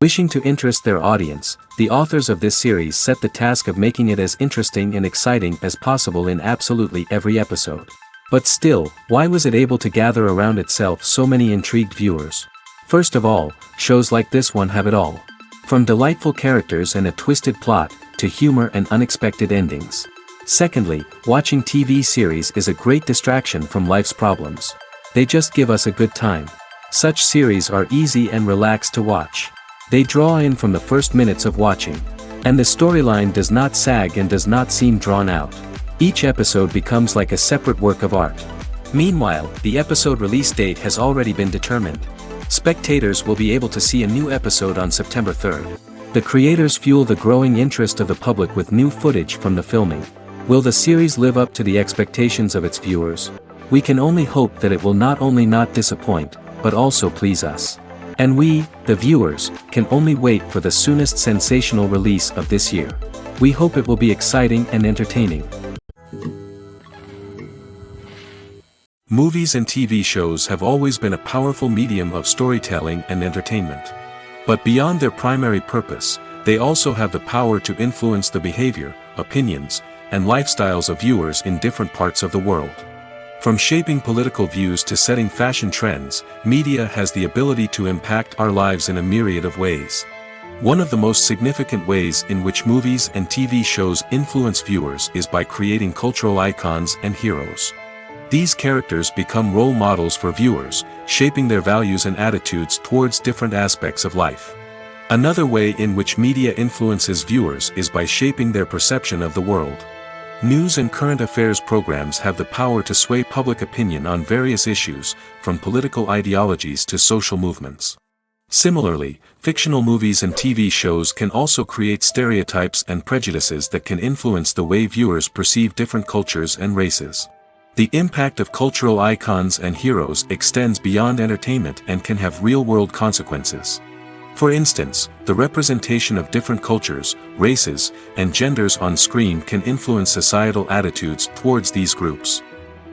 Wishing to interest their audience, the authors of this series set the task of making it as interesting and exciting as possible in absolutely every episode. But still, why was it able to gather around itself so many intrigued viewers? First of all, shows like this one have it all. From delightful characters and a twisted plot, to humor and unexpected endings. Secondly, watching TV series is a great distraction from life's problems. They just give us a good time. Such series are easy and relaxed to watch. They draw in from the first minutes of watching. And the storyline does not sag and does not seem drawn out. Each episode becomes like a separate work of art. Meanwhile, the episode release date has already been determined. Spectators will be able to see a new episode on September 3rd. The creators fuel the growing interest of the public with new footage from the filming. Will the series live up to the expectations of its viewers? We can only hope that it will not only not disappoint, but also please us. And we, the viewers, can only wait for the soonest sensational release of this year. We hope it will be exciting and entertaining. Movies and TV shows have always been a powerful medium of storytelling and entertainment. But beyond their primary purpose, they also have the power to influence the behavior, opinions, and lifestyles of viewers in different parts of the world. From shaping political views to setting fashion trends, media has the ability to impact our lives in a myriad of ways. One of the most significant ways in which movies and TV shows influence viewers is by creating cultural icons and heroes. These characters become role models for viewers, shaping their values and attitudes towards different aspects of life. Another way in which media influences viewers is by shaping their perception of the world. News and current affairs programs have the power to sway public opinion on various issues, from political ideologies to social movements. Similarly, fictional movies and TV shows can also create stereotypes and prejudices that can influence the way viewers perceive different cultures and races. The impact of cultural icons and heroes extends beyond entertainment and can have real-world consequences. For instance, the representation of different cultures, races, and genders on screen can influence societal attitudes towards these groups.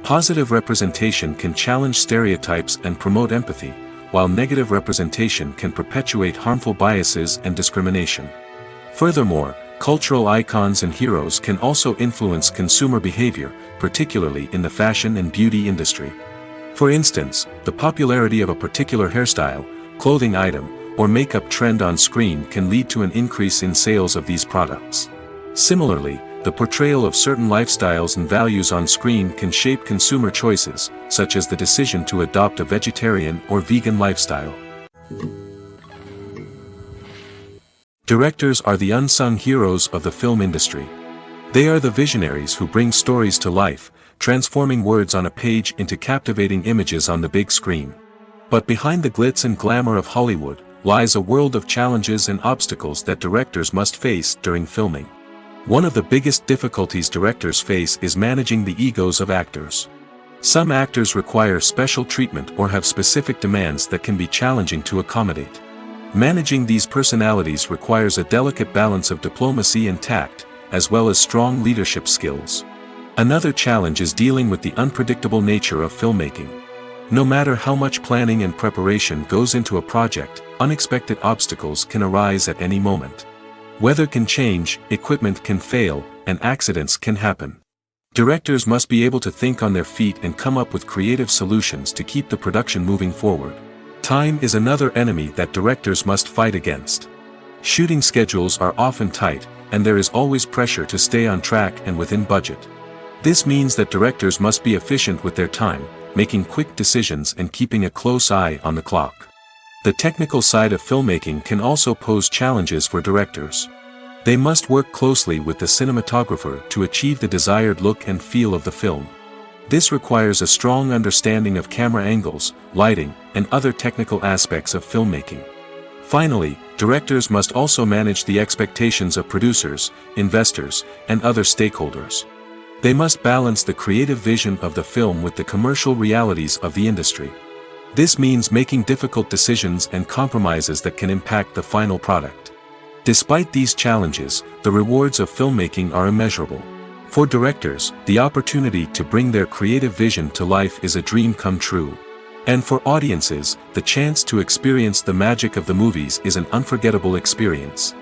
Positive representation can challenge stereotypes and promote empathy, while negative representation can perpetuate harmful biases and discrimination. Furthermore, cultural icons and heroes can also influence consumer behavior, particularly in the fashion and beauty industry. For instance, the popularity of a particular hairstyle, clothing item, or makeup trend on screen can lead to an increase in sales of these products. Similarly, the portrayal of certain lifestyles and values on screen can shape consumer choices, such as the decision to adopt a vegetarian or vegan lifestyle. Directors are the unsung heroes of the film industry. They are the visionaries who bring stories to life, transforming words on a page into captivating images on the big screen. But behind the glitz and glamour of Hollywood, lies a world of challenges and obstacles that directors must face during filming. One of the biggest difficulties directors face is managing the egos of actors. Some actors require special treatment or have specific demands that can be challenging to accommodate. Managing these personalities requires a delicate balance of diplomacy and tact, as well as strong leadership skills. Another challenge is dealing with the unpredictable nature of filmmaking. No matter how much planning and preparation goes into a project, unexpected obstacles can arise at any moment. Weather can change, equipment can fail, and accidents can happen. Directors must be able to think on their feet and come up with creative solutions to keep the production moving forward. Time is another enemy that directors must fight against. Shooting schedules are often tight, and there is always pressure to stay on track and within budget. This means that directors must be efficient with their time, making quick decisions and keeping a close eye on the clock. The technical side of filmmaking can also pose challenges for directors. They must work closely with the cinematographer to achieve the desired look and feel of the film. This requires a strong understanding of camera angles, lighting, and other technical aspects of filmmaking. Finally, directors must also manage the expectations of producers, investors, and other stakeholders. They must balance the creative vision of the film with the commercial realities of the industry. This means making difficult decisions and compromises that can impact the final product. Despite these challenges, the rewards of filmmaking are immeasurable. For directors, the opportunity to bring their creative vision to life is a dream come true. And for audiences, the chance to experience the magic of the movies is an unforgettable experience.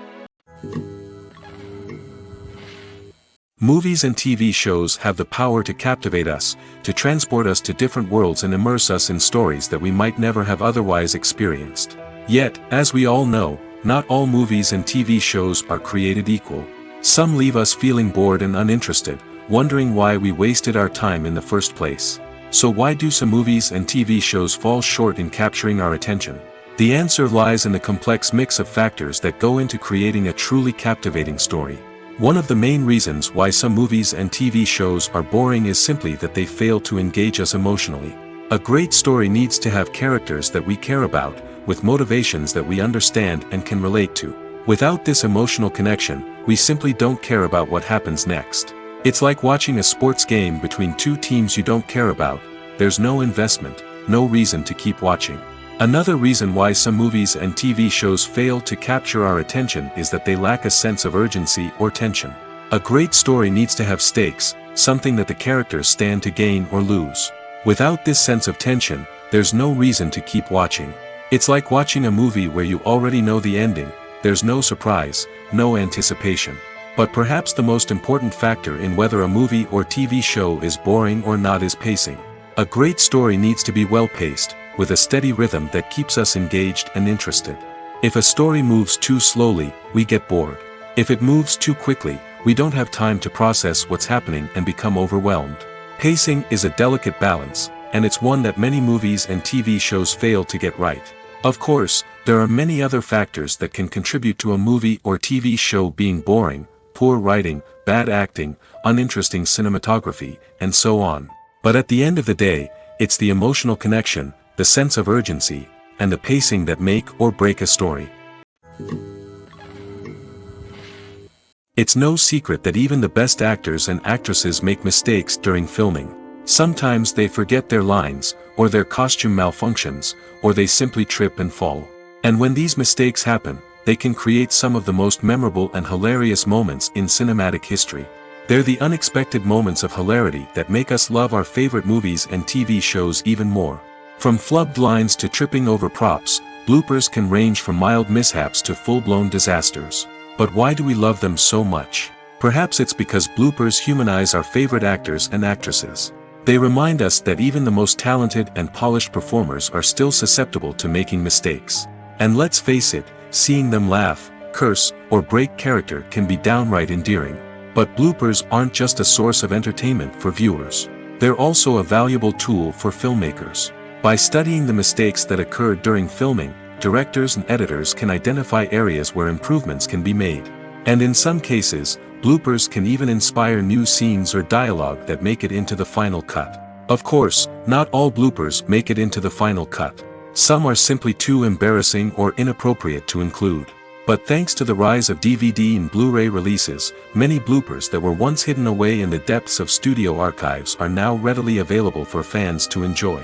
Movies and TV shows have the power to captivate us, to transport us to different worlds and immerse us in stories that we might never have otherwise experienced. Yet, as we all know, not all movies and TV shows are created equal. Some leave us feeling bored and uninterested, wondering why we wasted our time in the first place. So why do some movies and TV shows fall short in capturing our attention? The answer lies in the complex mix of factors that go into creating a truly captivating story. One of the main reasons why some movies and TV shows are boring is simply that they fail to engage us emotionally. A great story needs to have characters that we care about, with motivations that we understand and can relate to. Without this emotional connection, we simply don't care about what happens next. It's like watching a sports game between two teams you don't care about. There's no investment, no reason to keep watching. Another reason why some movies and TV shows fail to capture our attention is that they lack a sense of urgency or tension. A great story needs to have stakes, something that the characters stand to gain or lose. Without this sense of tension, there's no reason to keep watching. It's like watching a movie where you already know the ending. There's no surprise, no anticipation. But perhaps the most important factor in whether a movie or TV show is boring or not is pacing. A great story needs to be well-paced, with a steady rhythm that keeps us engaged and interested. If a story moves too slowly, we get bored. If it moves too quickly, we don't have time to process what's happening and become overwhelmed. Pacing is a delicate balance, and it's one that many movies and TV shows fail to get right. Of course, there are many other factors that can contribute to a movie or TV show being boring: poor writing, bad acting, uninteresting cinematography, and so on. But at the end of the day, it's the emotional connection, the sense of urgency, and the pacing that make or break a story. It's no secret that even the best actors and actresses make mistakes during filming. Sometimes they forget their lines, or their costume malfunctions, or they simply trip and fall. And when these mistakes happen, they can create some of the most memorable and hilarious moments in cinematic history. They're the unexpected moments of hilarity that make us love our favorite movies and TV shows even more. From flubbed lines to tripping over props, bloopers can range from mild mishaps to full-blown disasters. But why do we love them so much? Perhaps it's because bloopers humanize our favorite actors and actresses. They remind us that even the most talented and polished performers are still susceptible to making mistakes. And let's face it, seeing them laugh, curse, or break character can be downright endearing. But bloopers aren't just a source of entertainment for viewers. They're also a valuable tool for filmmakers. By studying the mistakes that occurred during filming, directors and editors can identify areas where improvements can be made. And in some cases, bloopers can even inspire new scenes or dialogue that make it into the final cut. Of course, not all bloopers make it into the final cut. Some are simply too embarrassing or inappropriate to include. But thanks to the rise of DVD and Blu-ray releases, many bloopers that were once hidden away in the depths of studio archives are now readily available for fans to enjoy.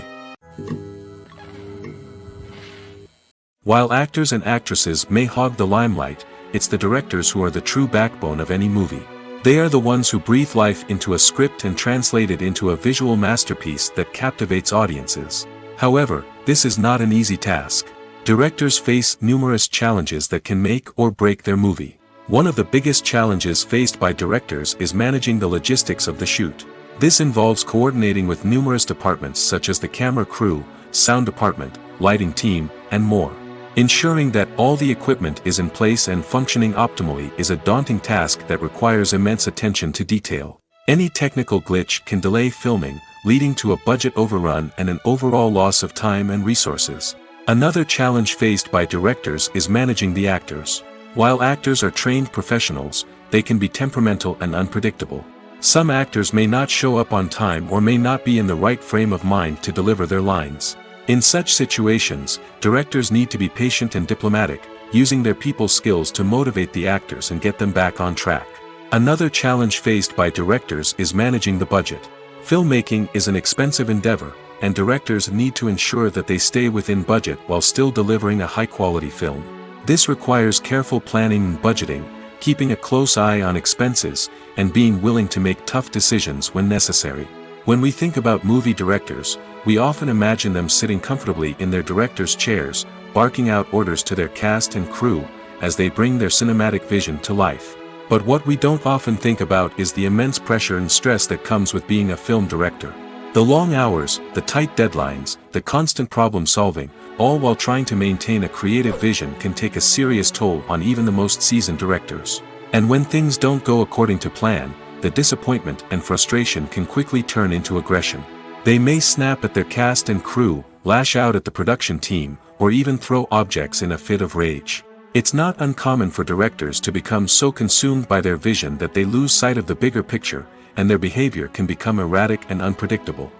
While actors and actresses may hog the limelight, it's the directors who are the true backbone of any movie. They are the ones who breathe life into a script and translate it into a visual masterpiece that captivates audiences. However, this is not an easy task. Directors face numerous challenges that can make or break their movie. One of the biggest challenges faced by directors is managing the logistics of the shoot. This involves coordinating with numerous departments such as the camera crew, sound department, lighting team, and more. Ensuring that all the equipment is in place and functioning optimally is a daunting task that requires immense attention to detail. Any technical glitch can delay filming, leading to a budget overrun and an overall loss of time and resources. Another challenge faced by directors is managing the actors. While actors are trained professionals, they can be temperamental and unpredictable. Some actors may not show up on time or may not be in the right frame of mind to deliver their lines. In such situations, directors need to be patient and diplomatic, using their people skills to motivate the actors and get them back on track. Another challenge faced by directors is managing the budget. Filmmaking is an expensive endeavor, and directors need to ensure that they stay within budget while still delivering a high-quality film. This requires careful planning and budgeting, keeping a close eye on expenses, and being willing to make tough decisions when necessary. When we think about movie directors, we often imagine them sitting comfortably in their director's chairs, barking out orders to their cast and crew, as they bring their cinematic vision to life. But what we don't often think about is the immense pressure and stress that comes with being a film director. The long hours, the tight deadlines, the constant problem solving, all while trying to maintain a creative vision can take a serious toll on even the most seasoned directors. And when things don't go according to plan, the disappointment and frustration can quickly turn into aggression. They may snap at their cast and crew, lash out at the production team, or even throw objects in a fit of rage. It's not uncommon for directors to become so consumed by their vision that they lose sight of the bigger picture, and their behavior can become erratic and unpredictable.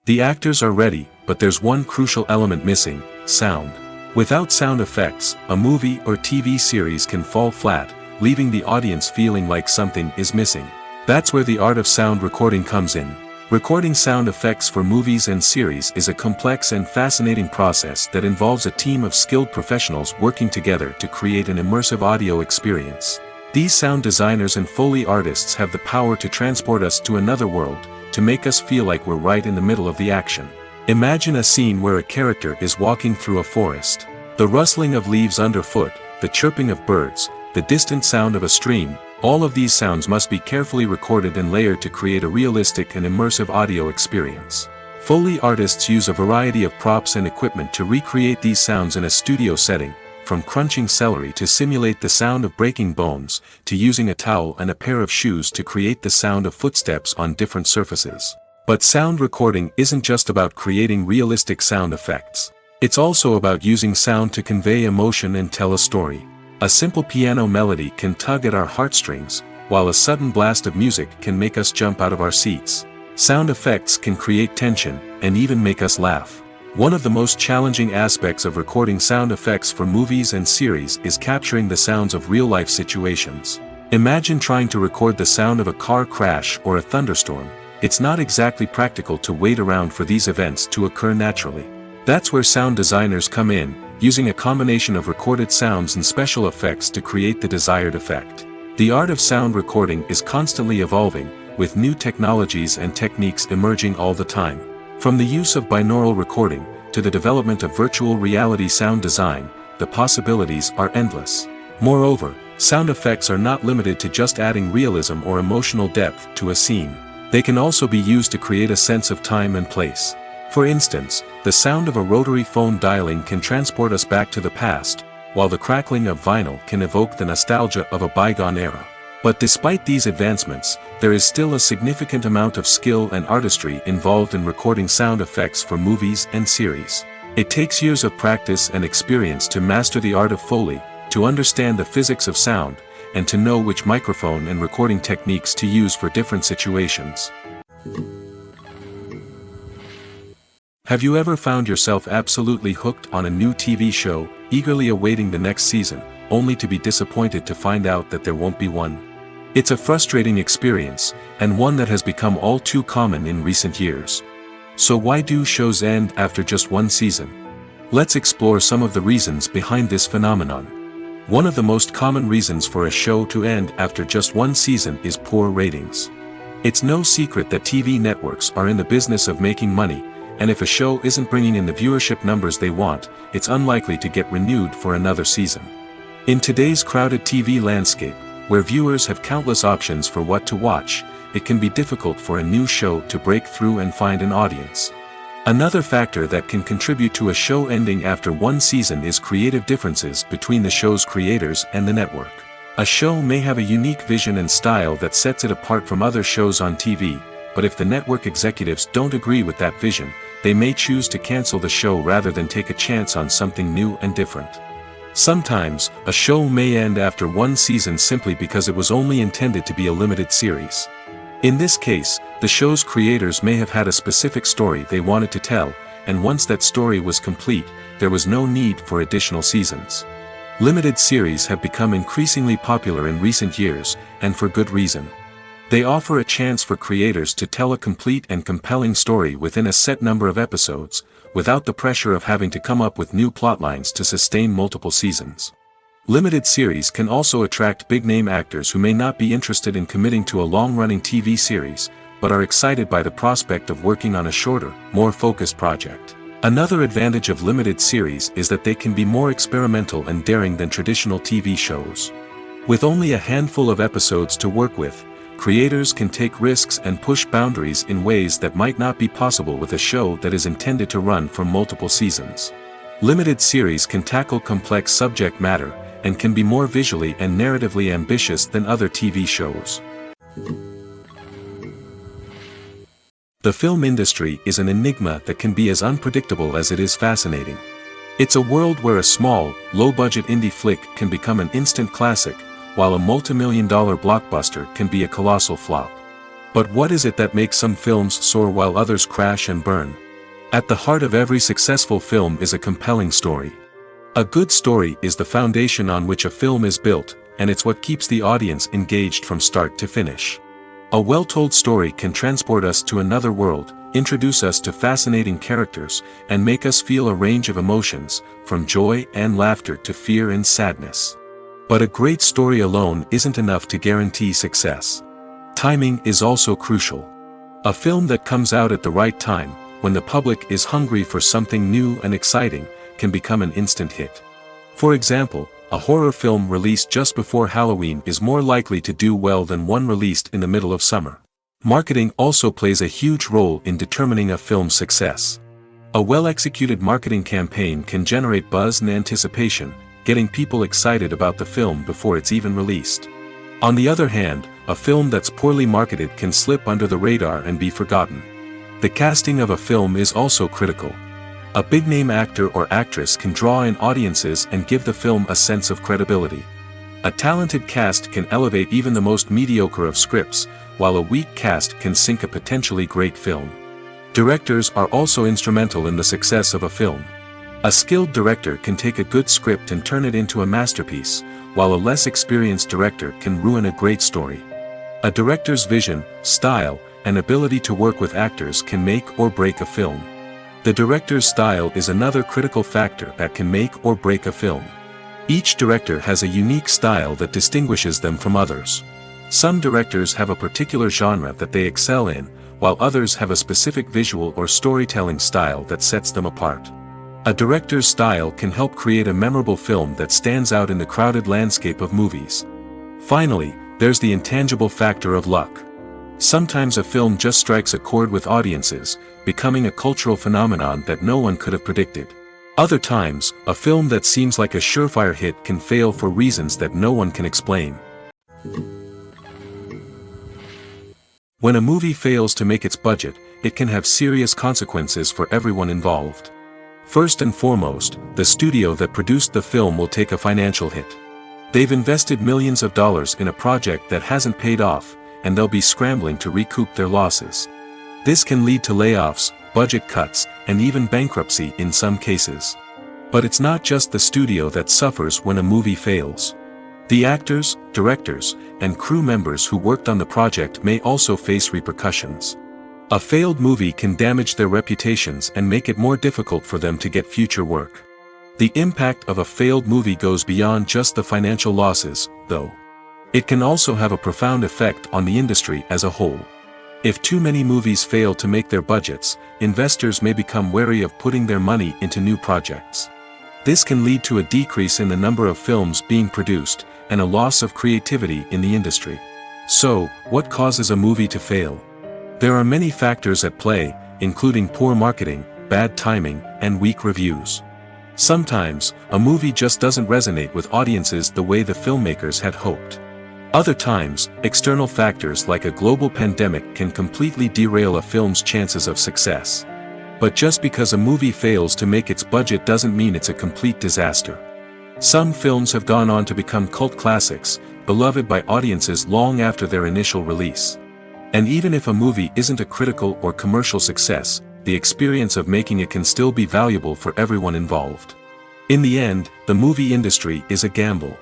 The actors are ready, but there's one crucial element missing: sound. Without sound effects, a movie or TV series can fall flat, leaving the audience feeling like something is missing. That's where the art of sound recording comes in. Recording sound effects for movies and series is a complex and fascinating process that involves a team of skilled professionals working together to create an immersive audio experience. These sound designers and Foley artists have the power to transport us to another world, to make us feel like we're right in the middle of the action. Imagine a scene where a character is walking through a forest. The rustling of leaves underfoot, the chirping of birds, the distant sound of a stream, all of these sounds must be carefully recorded and layered to create a realistic and immersive audio experience. Foley artists use a variety of props and equipment to recreate these sounds in a studio setting, from crunching celery to simulate the sound of breaking bones, to using a towel and a pair of shoes to create the sound of footsteps on different surfaces. But sound recording isn't just about creating realistic sound effects. It's also about using sound to convey emotion and tell a story. A simple piano melody can tug at our heartstrings, while a sudden blast of music can make us jump out of our seats. Sound effects can create tension, and even make us laugh. One of the most challenging aspects of recording sound effects for movies and series is capturing the sounds of real-life situations. Imagine trying to record the sound of a car crash or a thunderstorm. It's not exactly practical to wait around for these events to occur naturally. That's where sound designers come in, using a combination of recorded sounds and special effects to create the desired effect. The art of sound recording is constantly evolving, with new technologies and techniques emerging all the time. From the use of binaural recording, to the development of virtual reality sound design, the possibilities are endless. Moreover, sound effects are not limited to just adding realism or emotional depth to a scene. They can also be used to create a sense of time and place. For instance, the sound of a rotary phone dialing can transport us back to the past, while the crackling of vinyl can evoke the nostalgia of a bygone era. But despite these advancements, there is still a significant amount of skill and artistry involved in recording sound effects for movies and series. It takes years of practice and experience to master the art of Foley, to understand the physics of sound, and to know which microphone and recording techniques to use for different situations. Have you ever found yourself absolutely hooked on a new TV show, eagerly awaiting the next season, only to be disappointed to find out that there won't be one? It's a frustrating experience, and one that has become all too common in recent years. So why do shows end after just one season? Let's explore some of the reasons behind this phenomenon. One of the most common reasons for a show to end after just one season is poor ratings. It's no secret that TV networks are in the business of making money, and if a show isn't bringing in the viewership numbers they want, it's unlikely to get renewed for another season. In today's crowded TV landscape, where viewers have countless options for what to watch, it can be difficult for a new show to break through and find an audience. Another factor that can contribute to a show ending after one season is creative differences between the show's creators and the network. A show may have a unique vision and style that sets it apart from other shows on TV, but if the network executives don't agree with that vision, they may choose to cancel the show rather than take a chance on something new and different. Sometimes, a show may end after one season simply because it was only intended to be a limited series. In this case, the show's creators may have had a specific story they wanted to tell, and once that story was complete, there was no need for additional seasons. Limited series have become increasingly popular in recent years, and for good reason. They offer a chance for creators to tell a complete and compelling story within a set number of episodes, without the pressure of having to come up with new plotlines to sustain multiple seasons. Limited series can also attract big-name actors who may not be interested in committing to a long-running TV series, but are excited by the prospect of working on a shorter, more focused project. Another advantage of limited series is that they can be more experimental and daring than traditional TV shows. With only a handful of episodes to work with, creators can take risks and push boundaries in ways that might not be possible with a show that is intended to run for multiple seasons. Limited series can tackle complex subject matter, and can be more visually and narratively ambitious than other TV shows. The film industry is an enigma that can be as unpredictable as it is fascinating. It's a world where a small, low-budget indie flick can become an instant classic, while a multi-million-dollar blockbuster can be a colossal flop. But what is it that makes some films soar while others crash and burn? At the heart of every successful film is a compelling story. A good story is the foundation on which a film is built, and it's what keeps the audience engaged from start to finish. A well-told story can transport us to another world, introduce us to fascinating characters, and make us feel a range of emotions, from joy and laughter to fear and sadness. But a great story alone isn't enough to guarantee success. Timing is also crucial. A film that comes out at the right time, when the public is hungry for something new and exciting, can become an instant hit. For example, a horror film released just before Halloween is more likely to do well than one released in the middle of summer. Marketing also plays a huge role in determining a film's success. A well-executed marketing campaign can generate buzz and anticipation, getting people excited about the film before it's even released. On the other hand, a film that's poorly marketed can slip under the radar and be forgotten. The casting of a film is also critical. A big-name actor or actress can draw in audiences and give the film a sense of credibility. A talented cast can elevate even the most mediocre of scripts, while a weak cast can sink a potentially great film. Directors are also instrumental in the success of a film. A skilled director can take a good script and turn it into a masterpiece, while a less experienced director can ruin a great story. A director's vision, style, and ability to work with actors can make or break a film. The director's style is another critical factor that can make or break a film. Each director has a unique style that distinguishes them from others. Some directors have a particular genre that they excel in, while others have a specific visual or storytelling style that sets them apart. A director's style can help create a memorable film that stands out in the crowded landscape of movies. Finally, there's the intangible factor of luck. Sometimes a film just strikes a chord with audiences, becoming a cultural phenomenon that no one could have predicted. Other times, a film that seems like a surefire hit can fail for reasons that no one can explain. When a movie fails to make its budget, it can have serious consequences for everyone involved. First and foremost, the studio that produced the film will take a financial hit. They've invested millions of dollars in a project that hasn't paid off, and they'll be scrambling to recoup their losses. This can lead to layoffs, budget cuts, and even bankruptcy in some cases. But it's not just the studio that suffers when a movie fails. The actors, directors, and crew members who worked on the project may also face repercussions. A failed movie can damage their reputations and make it more difficult for them to get future work. The impact of a failed movie goes beyond just the financial losses, though. It can also have a profound effect on the industry as a whole. If too many movies fail to make their budgets, investors may become wary of putting their money into new projects. This can lead to a decrease in the number of films being produced, and a loss of creativity in the industry. So, what causes a movie to fail? There are many factors at play, including poor marketing, bad timing, and weak reviews. Sometimes, a movie just doesn't resonate with audiences the way the filmmakers had hoped. Other times, external factors like a global pandemic can completely derail a film's chances of success. But just because a movie fails to make its budget doesn't mean it's a complete disaster. Some films have gone on to become cult classics, beloved by audiences long after their initial release. And even if a movie isn't a critical or commercial success, the experience of making it can still be valuable for everyone involved. In the end, the movie industry is a gamble.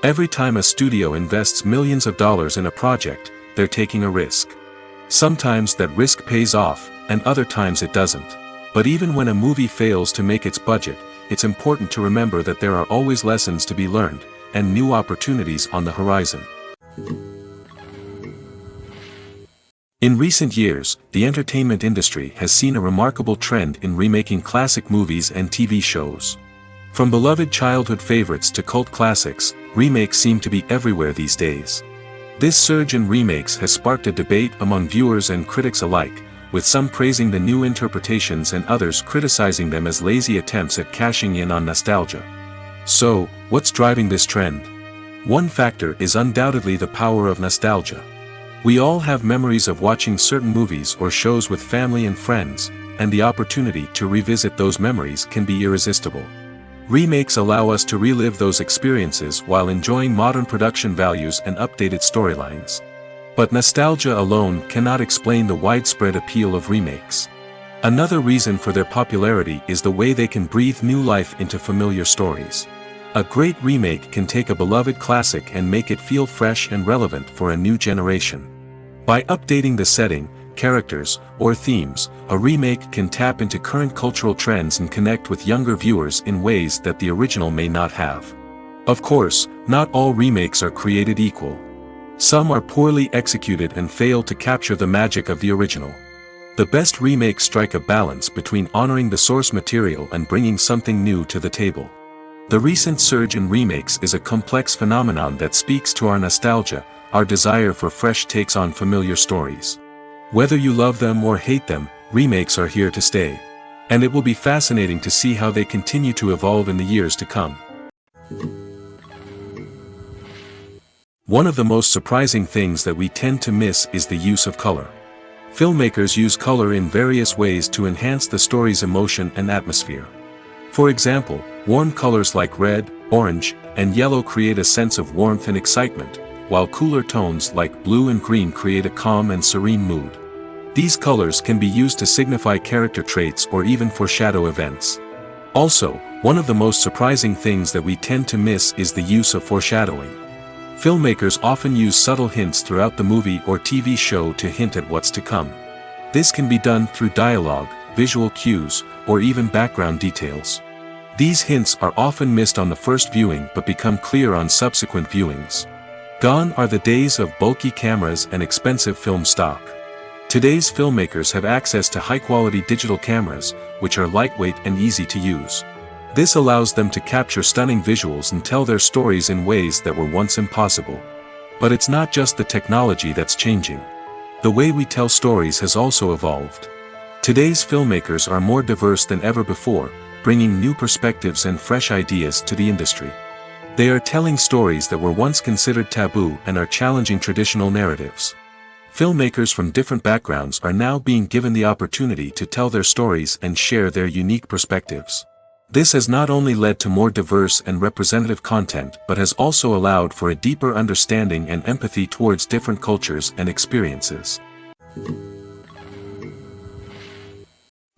Every time a studio invests millions of dollars in a project, they're taking a risk. Sometimes that risk pays off, and other times it doesn't. But even when a movie fails to make its budget, it's important to remember that there are always lessons to be learned, and new opportunities on the horizon. In recent years, the entertainment industry has seen a remarkable trend in remaking classic movies and TV shows. From beloved childhood favorites to cult classics, remakes seem to be everywhere these days. This surge in remakes has sparked a debate among viewers and critics alike, with some praising the new interpretations and others criticizing them as lazy attempts at cashing in on nostalgia. So, what's driving this trend? One factor is undoubtedly the power of nostalgia. We all have memories of watching certain movies or shows with family and friends, and the opportunity to revisit those memories can be irresistible. Remakes allow us to relive those experiences while enjoying modern production values and updated storylines. But nostalgia alone cannot explain the widespread appeal of remakes. Another reason for their popularity is the way they can breathe new life into familiar stories. A great remake can take a beloved classic and make it feel fresh and relevant for a new generation. By updating the setting, characters, or themes, a remake can tap into current cultural trends and connect with younger viewers in ways that the original may not have. Of course, not all remakes are created equal. Some are poorly executed and fail to capture the magic of the original. The best remakes strike a balance between honoring the source material and bringing something new to the table. The recent surge in remakes is a complex phenomenon that speaks to our nostalgia, our desire for fresh takes on familiar stories. Whether you love them or hate them, remakes are here to stay. And it will be fascinating to see how they continue to evolve in the years to come. One of the most surprising things that we tend to miss is the use of color. Filmmakers use color in various ways to enhance the story's emotion and atmosphere. For example, warm colors like red, orange, and yellow create a sense of warmth and excitement, while cooler tones like blue and green create a calm and serene mood. These colors can be used to signify character traits or even foreshadow events. Also, one of the most surprising things that we tend to miss is the use of foreshadowing. Filmmakers often use subtle hints throughout the movie or TV show to hint at what's to come. This can be done through dialogue, visual cues, or even background details. These hints are often missed on the first viewing but become clear on subsequent viewings. Gone are the days of bulky cameras and expensive film stock. Today's filmmakers have access to high-quality digital cameras, which are lightweight and easy to use. This allows them to capture stunning visuals and tell their stories in ways that were once impossible. But it's not just the technology that's changing. The way we tell stories has also evolved. Today's filmmakers are more diverse than ever before, bringing new perspectives and fresh ideas to the industry. They are telling stories that were once considered taboo and are challenging traditional narratives. Filmmakers from different backgrounds are now being given the opportunity to tell their stories and share their unique perspectives. This has not only led to more diverse and representative content but has also allowed for a deeper understanding and empathy towards different cultures and experiences.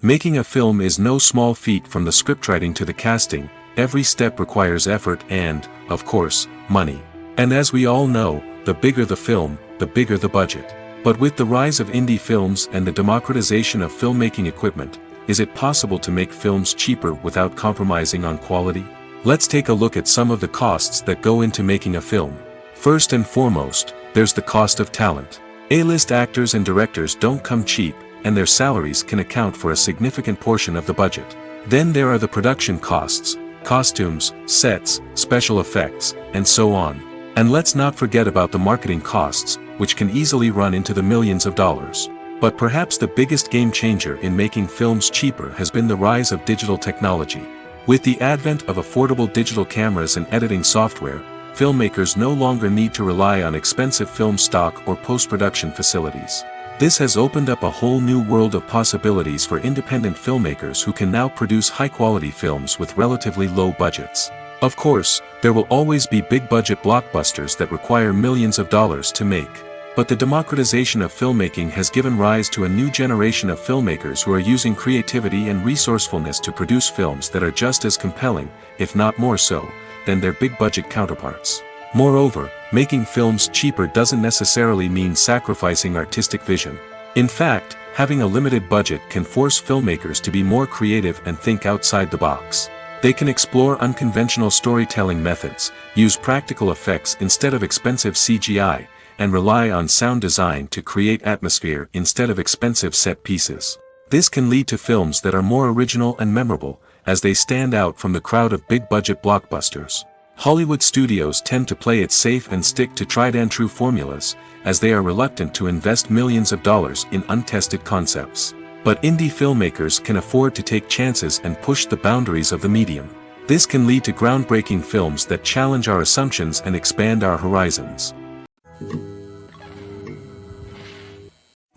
Making a film is no small feat. From the scriptwriting to the casting, every step requires effort and, of course, money. And as we all know, the bigger the film, the bigger the budget. But with the rise of indie films and the democratization of filmmaking equipment, is it possible to make films cheaper without compromising on quality? Let's take a look at some of the costs that go into making a film. First and foremost, there's the cost of talent. A-list actors and directors don't come cheap, and their salaries can account for a significant portion of the budget. Then there are the production costs, costumes, sets, special effects, and so on. And let's not forget about the marketing costs, which can easily run into the millions of dollars. But perhaps the biggest game changer in making films cheaper has been the rise of digital technology. With the advent of affordable digital cameras and editing software, filmmakers no longer need to rely on expensive film stock or post-production facilities. This has opened up a whole new world of possibilities for independent filmmakers who can now produce high-quality films with relatively low budgets. Of course, there will always be big-budget blockbusters that require millions of dollars to make. But the democratization of filmmaking has given rise to a new generation of filmmakers who are using creativity and resourcefulness to produce films that are just as compelling, if not more so, than their big-budget counterparts. Moreover, making films cheaper doesn't necessarily mean sacrificing artistic vision. In fact, having a limited budget can force filmmakers to be more creative and think outside the box. They can explore unconventional storytelling methods, use practical effects instead of expensive CGI, and rely on sound design to create atmosphere instead of expensive set pieces. This can lead to films that are more original and memorable, as they stand out from the crowd of big-budget blockbusters. Hollywood studios tend to play it safe and stick to tried-and-true formulas, as they are reluctant to invest millions of dollars in untested concepts. But indie filmmakers can afford to take chances and push the boundaries of the medium. This can lead to groundbreaking films that challenge our assumptions and expand our horizons.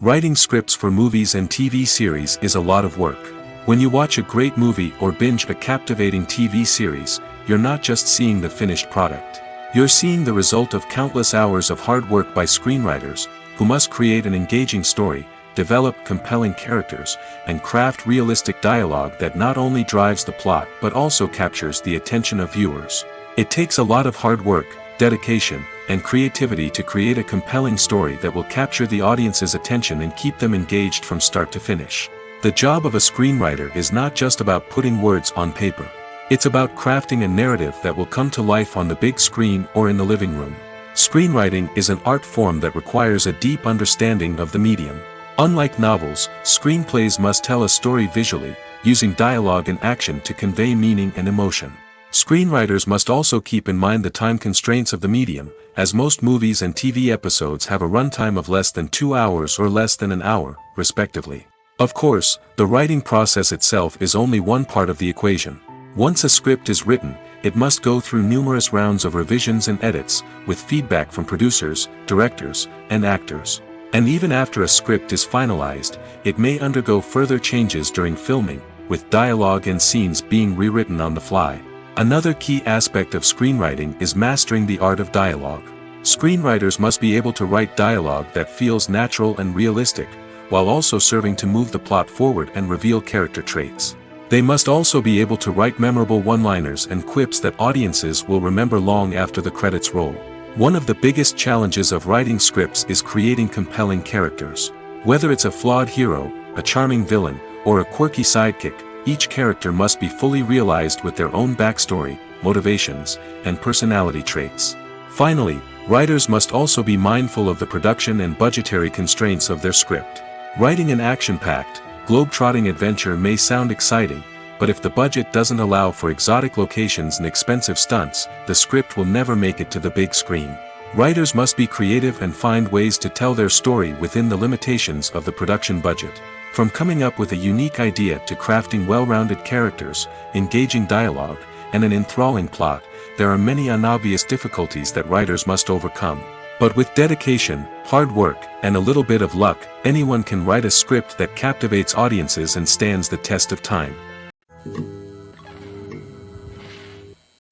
Writing scripts for movies and TV series is a lot of work. When you watch a great movie or binge a captivating TV series, you're not just seeing the finished product. You're seeing the result of countless hours of hard work by screenwriters, who must create an engaging story, develop compelling characters, and craft realistic dialogue that not only drives the plot but also captures the attention of viewers. It takes a lot of hard work, dedication, and creativity to create a compelling story that will capture the audience's attention and keep them engaged from start to finish. The job of a screenwriter is not just about putting words on paper. It's about crafting a narrative that will come to life on the big screen or in the living room. Screenwriting is an art form that requires a deep understanding of the medium. Unlike novels, screenplays must tell a story visually, using dialogue and action to convey meaning and emotion. Screenwriters must also keep in mind the time constraints of the medium, as most movies and TV episodes have a runtime of less than 2 hours or less than an hour, respectively. Of course, the writing process itself is only one part of the equation. Once a script is written, it must go through numerous rounds of revisions and edits, with feedback from producers, directors, and actors. And even after a script is finalized, it may undergo further changes during filming, with dialogue and scenes being rewritten on the fly. Another key aspect of screenwriting is mastering the art of dialogue. Screenwriters must be able to write dialogue that feels natural and realistic, while also serving to move the plot forward and reveal character traits. They must also be able to write memorable one-liners and quips that audiences will remember long after the credits roll. One of the biggest challenges of writing scripts is creating compelling characters. Whether it's a flawed hero, a charming villain, or a quirky sidekick, each character must be fully realized with their own backstory, motivations, and personality traits. Finally, writers must also be mindful of the production and budgetary constraints of their script. Writing an action-packed, globe-trotting adventure may sound exciting, but if the budget doesn't allow for exotic locations and expensive stunts, the script will never make it to the big screen. Writers must be creative and find ways to tell their story within the limitations of the production budget. From coming up with a unique idea to crafting well-rounded characters, engaging dialogue, and an enthralling plot, there are many unobvious difficulties that writers must overcome. But with dedication, hard work, and a little bit of luck, anyone can write a script that captivates audiences and stands the test of time.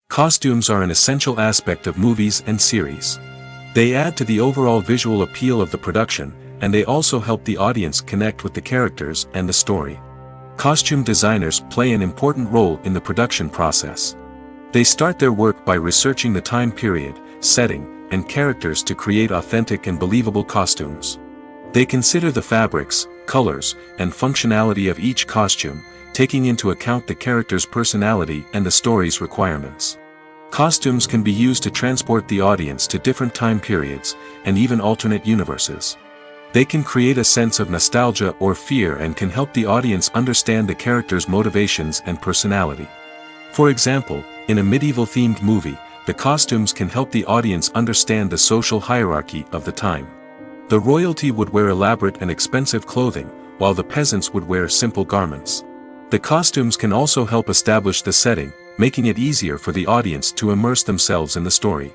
Costumes are an essential aspect of movies and series. They add to the overall visual appeal of the production, and they also help the audience connect with the characters and the story. Costume designers play an important role in the production process. They start their work by researching the time period, setting, and characters to create authentic and believable costumes. They consider the fabrics, colors, and functionality of each costume, taking into account the character's personality and the story's requirements. Costumes can be used to transport the audience to different time periods, and even alternate universes. They can create a sense of nostalgia or fear and can help the audience understand the character's motivations and personality. For example, in a medieval-themed movie, the costumes can help the audience understand the social hierarchy of the time. The royalty would wear elaborate and expensive clothing, while the peasants would wear simple garments. The costumes can also help establish the setting, making it easier for the audience to immerse themselves in the story.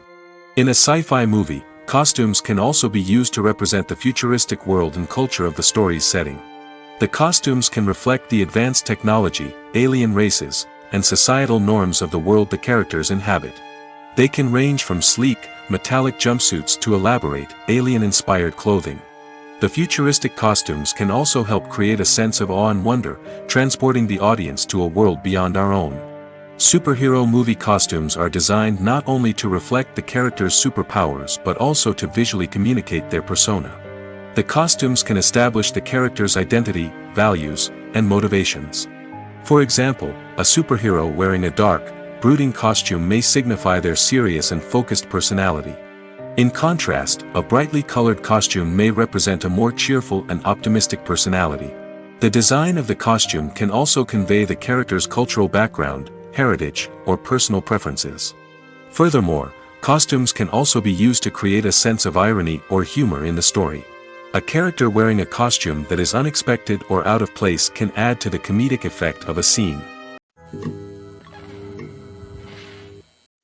In a sci-fi movie, costumes can also be used to represent the futuristic world and culture of the story's setting. The costumes can reflect the advanced technology, alien races, and societal norms of the world the characters inhabit. They can range from sleek, metallic jumpsuits to elaborate, alien-inspired clothing. The futuristic costumes can also help create a sense of awe and wonder, transporting the audience to a world beyond our own. Superhero movie costumes are designed not only to reflect the character's superpowers but also to visually communicate their persona. The costumes can establish the character's identity, values, and motivations. For example, a superhero wearing a dark, brooding costume may signify their serious and focused personality. In contrast, a brightly colored costume may represent a more cheerful and optimistic personality. The design of the costume can also convey the character's cultural background, heritage, or personal preferences. Furthermore, costumes can also be used to create a sense of irony or humor in the story. A character wearing a costume that is unexpected or out of place can add to the comedic effect of a scene.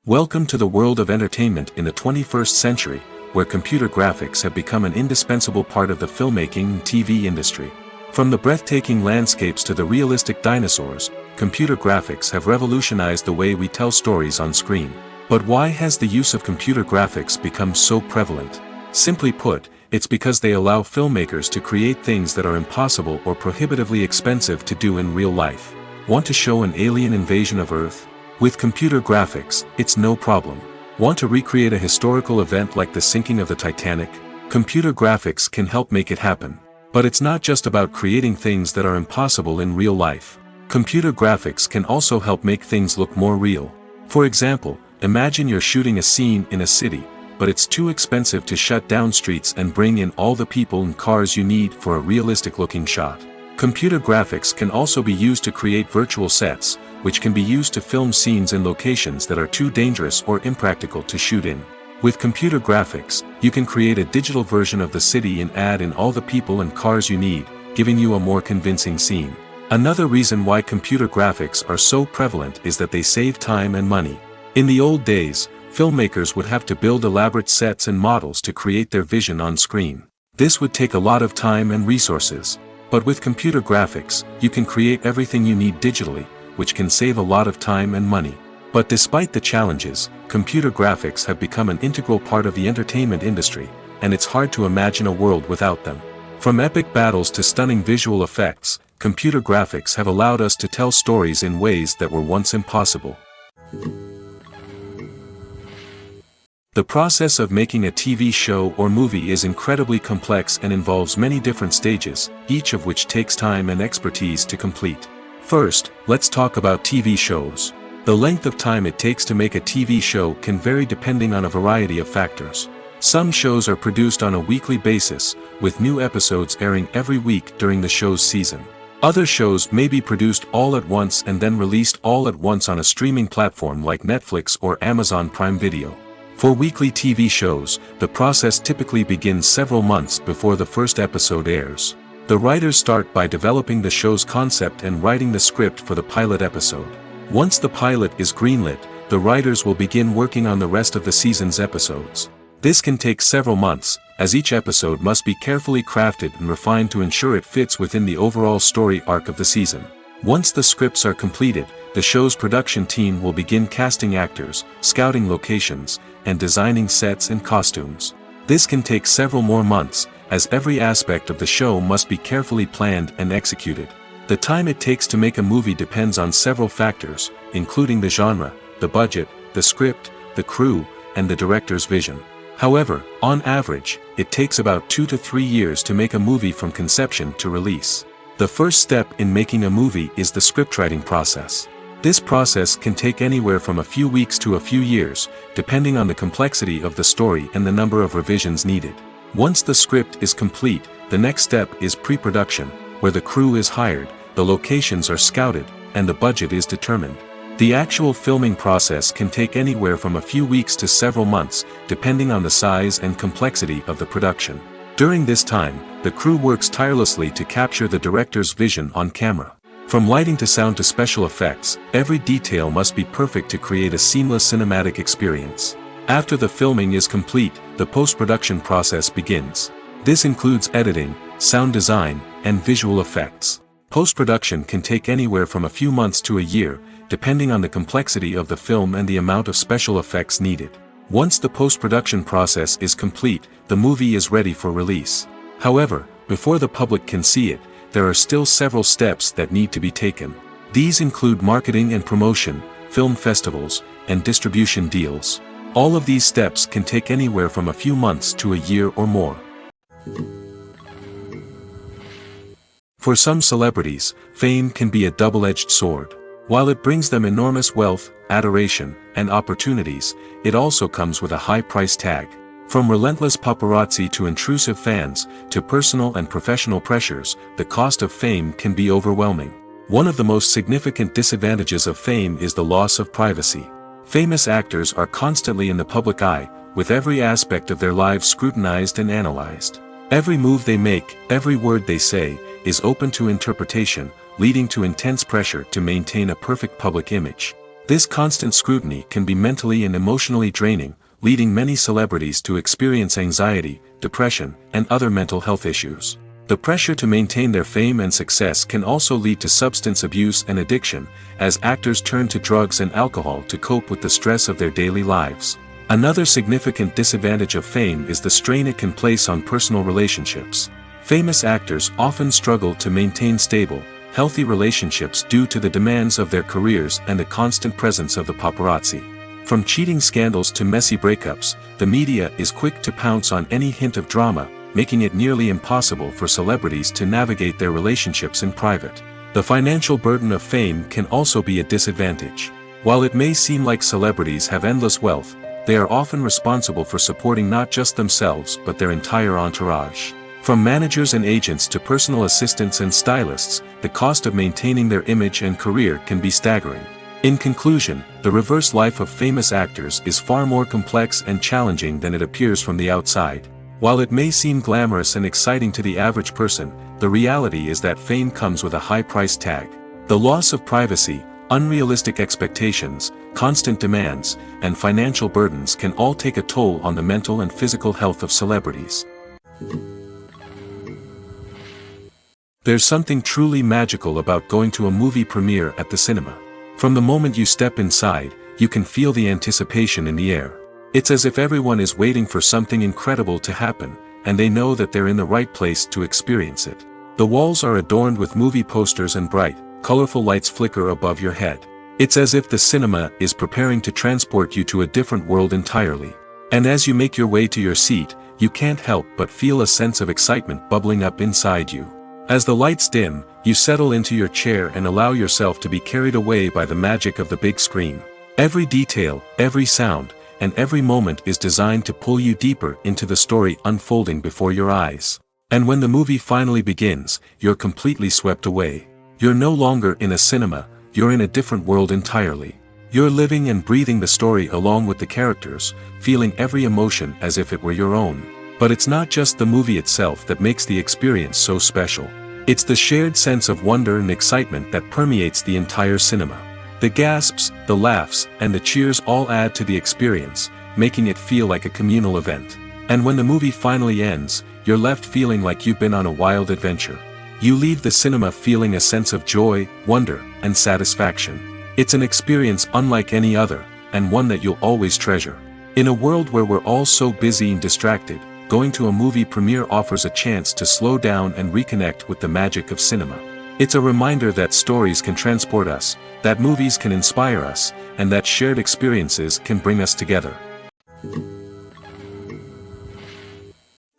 Welcome to the world of entertainment in the 21st century, where computer graphics have become an indispensable part of the filmmaking and TV industry. From the breathtaking landscapes to the realistic dinosaurs, computer graphics have revolutionized the way we tell stories on screen. But why has the use of computer graphics become so prevalent? Simply put, it's because they allow filmmakers to create things that are impossible or prohibitively expensive to do in real life. Want to show an alien invasion of Earth? With computer graphics, it's no problem. Want to recreate a historical event like the sinking of the Titanic? Computer graphics can help make it happen. But it's not just about creating things that are impossible in real life. Computer graphics can also help make things look more real. For example, imagine you're shooting a scene in a city, but it's too expensive to shut down streets and bring in all the people and cars you need for a realistic-looking shot. Computer graphics can also be used to create virtual sets, which can be used to film scenes in locations that are too dangerous or impractical to shoot in. With computer graphics, you can create a digital version of the city and add in all the people and cars you need, giving you a more convincing scene. Another reason why computer graphics are so prevalent is that they save time and money. In the old days, filmmakers would have to build elaborate sets and models to create their vision on screen. This would take a lot of time and resources. But with computer graphics, you can create everything you need digitally, which can save a lot of time and money. But despite the challenges, computer graphics have become an integral part of the entertainment industry, and it's hard to imagine a world without them. From epic battles to stunning visual effects, computer graphics have allowed us to tell stories in ways that were once impossible. The process of making a TV show or movie is incredibly complex and involves many different stages, each of which takes time and expertise to complete. First, let's talk about TV shows. The length of time it takes to make a TV show can vary depending on a variety of factors. Some shows are produced on a weekly basis, with new episodes airing every week during the show's season. Other shows may be produced all at once and then released all at once on a streaming platform like Netflix or Amazon Prime Video. For weekly TV shows, the process typically begins several months before the first episode airs. The writers start by developing the show's concept and writing the script for the pilot episode. Once the pilot is greenlit, the writers will begin working on the rest of the season's episodes. This can take several months, as each episode must be carefully crafted and refined to ensure it fits within the overall story arc of the season. Once the scripts are completed, the show's production team will begin casting actors, scouting locations, and designing sets and costumes. This can take several more months, as every aspect of the show must be carefully planned and executed. The time it takes to make a movie depends on several factors, including the genre, the budget, the script, the crew, and the director's vision. However, on average, it takes about 2 to 3 years to make a movie from conception to release. The first step in making a movie is the scriptwriting process. This process can take anywhere from a few weeks to a few years, depending on the complexity of the story and the number of revisions needed. Once the script is complete, the next step is pre-production, where the crew is hired, the locations are scouted, and the budget is determined. The actual filming process can take anywhere from a few weeks to several months, depending on the size and complexity of the production. During this time, the crew works tirelessly to capture the director's vision on camera. From lighting to sound to special effects, every detail must be perfect to create a seamless cinematic experience. After the filming is complete, the post-production process begins. This includes editing, sound design, and visual effects. Post-production can take anywhere from a few months to a year, depending on the complexity of the film and the amount of special effects needed. Once the post-production process is complete, the movie is ready for release. However, before the public can see it, there are still several steps that need to be taken. These include marketing and promotion, film festivals, and distribution deals. All of these steps can take anywhere from a few months to a year or more. For some celebrities, fame can be a double-edged sword. While it brings them enormous wealth, adoration, and opportunities, it also comes with a high price tag. From relentless paparazzi to intrusive fans, to personal and professional pressures, the cost of fame can be overwhelming. One of the most significant disadvantages of fame is the loss of privacy. Famous actors are constantly in the public eye, with every aspect of their lives scrutinized and analyzed. Every move they make, every word they say, is open to interpretation, leading to intense pressure to maintain a perfect public image. This constant scrutiny can be mentally and emotionally draining, leading many celebrities to experience anxiety, depression, and other mental health issues. The pressure to maintain their fame and success can also lead to substance abuse and addiction, as actors turn to drugs and alcohol to cope with the stress of their daily lives. Another significant disadvantage of fame is the strain it can place on personal relationships. Famous actors often struggle to maintain stable, healthy relationships due to the demands of their careers and the constant presence of the paparazzi. From cheating scandals to messy breakups, the media is quick to pounce on any hint of drama, making it nearly impossible for celebrities to navigate their relationships in private. The financial burden of fame can also be a disadvantage. While it may seem like celebrities have endless wealth, they are often responsible for supporting not just themselves but their entire entourage. From managers and agents to personal assistants and stylists, the cost of maintaining their image and career can be staggering. In conclusion, the reverse life of famous actors is far more complex and challenging than it appears from the outside. While it may seem glamorous and exciting to the average person, the reality is that fame comes with a high price tag. The loss of privacy, unrealistic expectations, constant demands, and financial burdens can all take a toll on the mental and physical health of celebrities. There's something truly magical about going to a movie premiere at the cinema. From the moment you step inside, you can feel the anticipation in the air. It's as if everyone is waiting for something incredible to happen, and they know that they're in the right place to experience it. The walls are adorned with movie posters and bright, colorful lights flicker above your head. It's as if the cinema is preparing to transport you to a different world entirely. And as you make your way to your seat, you can't help but feel a sense of excitement bubbling up inside you. As the lights dim, you settle into your chair and allow yourself to be carried away by the magic of the big screen. Every detail, every sound, and every moment is designed to pull you deeper into the story unfolding before your eyes. And when the movie finally begins, you're completely swept away. You're no longer in a cinema, you're in a different world entirely. You're living and breathing the story along with the characters, feeling every emotion as if it were your own. But it's not just the movie itself that makes the experience so special. It's the shared sense of wonder and excitement that permeates the entire cinema. The gasps, the laughs, and the cheers all add to the experience, making it feel like a communal event. And when the movie finally ends, you're left feeling like you've been on a wild adventure. You leave the cinema feeling a sense of joy, wonder, and satisfaction. It's an experience unlike any other, and one that you'll always treasure. In a world where we're all so busy and distracted, going to a movie premiere offers a chance to slow down and reconnect with the magic of cinema. It's a reminder that stories can transport us, that movies can inspire us, and that shared experiences can bring us together.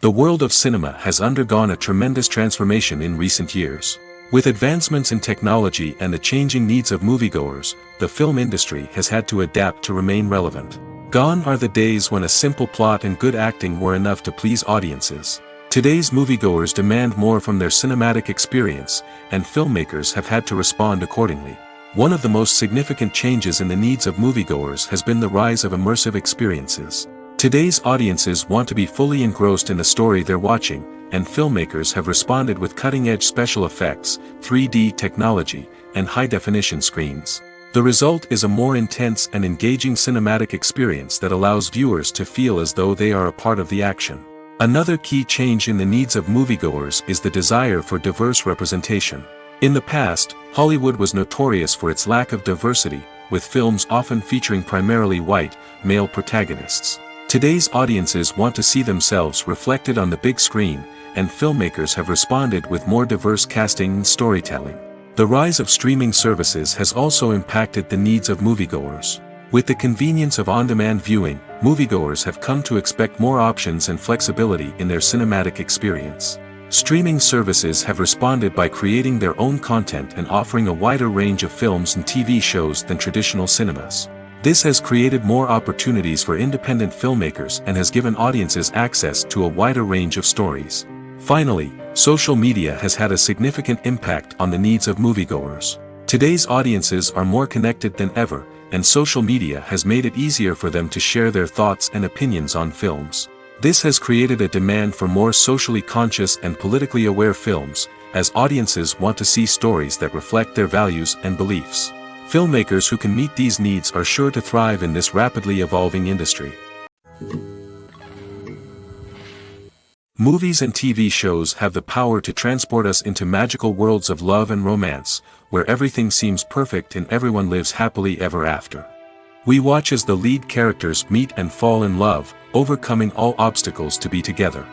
The world of cinema has undergone a tremendous transformation in recent years. With advancements in technology and the changing needs of moviegoers, the film industry has had to adapt to remain relevant. Gone are the days when a simple plot and good acting were enough to please audiences. Today's moviegoers demand more from their cinematic experience, and filmmakers have had to respond accordingly. One of the most significant changes in the needs of moviegoers has been the rise of immersive experiences. Today's audiences want to be fully engrossed in the story they're watching, and filmmakers have responded with cutting-edge special effects, 3D technology, and high-definition screens. The result is a more intense and engaging cinematic experience that allows viewers to feel as though they are a part of the action. Another key change in the needs of moviegoers is the desire for diverse representation. In the past, Hollywood was notorious for its lack of diversity, with films often featuring primarily white, male protagonists. Today's audiences want to see themselves reflected on the big screen, and filmmakers have responded with more diverse casting and storytelling. The rise of streaming services has also impacted the needs of moviegoers. With the convenience of on-demand viewing, moviegoers have come to expect more options and flexibility in their cinematic experience. Streaming services have responded by creating their own content and offering a wider range of films and TV shows than traditional cinemas. This has created more opportunities for independent filmmakers and has given audiences access to a wider range of stories. Finally, social media has had a significant impact on the needs of moviegoers. Today's audiences are more connected than ever, and social media has made it easier for them to share their thoughts and opinions on films. This has created a demand for more socially conscious and politically aware films, as audiences want to see stories that reflect their values and beliefs. Filmmakers who can meet these needs are sure to thrive in this rapidly evolving industry. Movies and TV shows have the power to transport us into magical worlds of love and romance, where everything seems perfect and everyone lives happily ever after. We watch as the lead characters meet and fall in love, overcoming all obstacles to be together.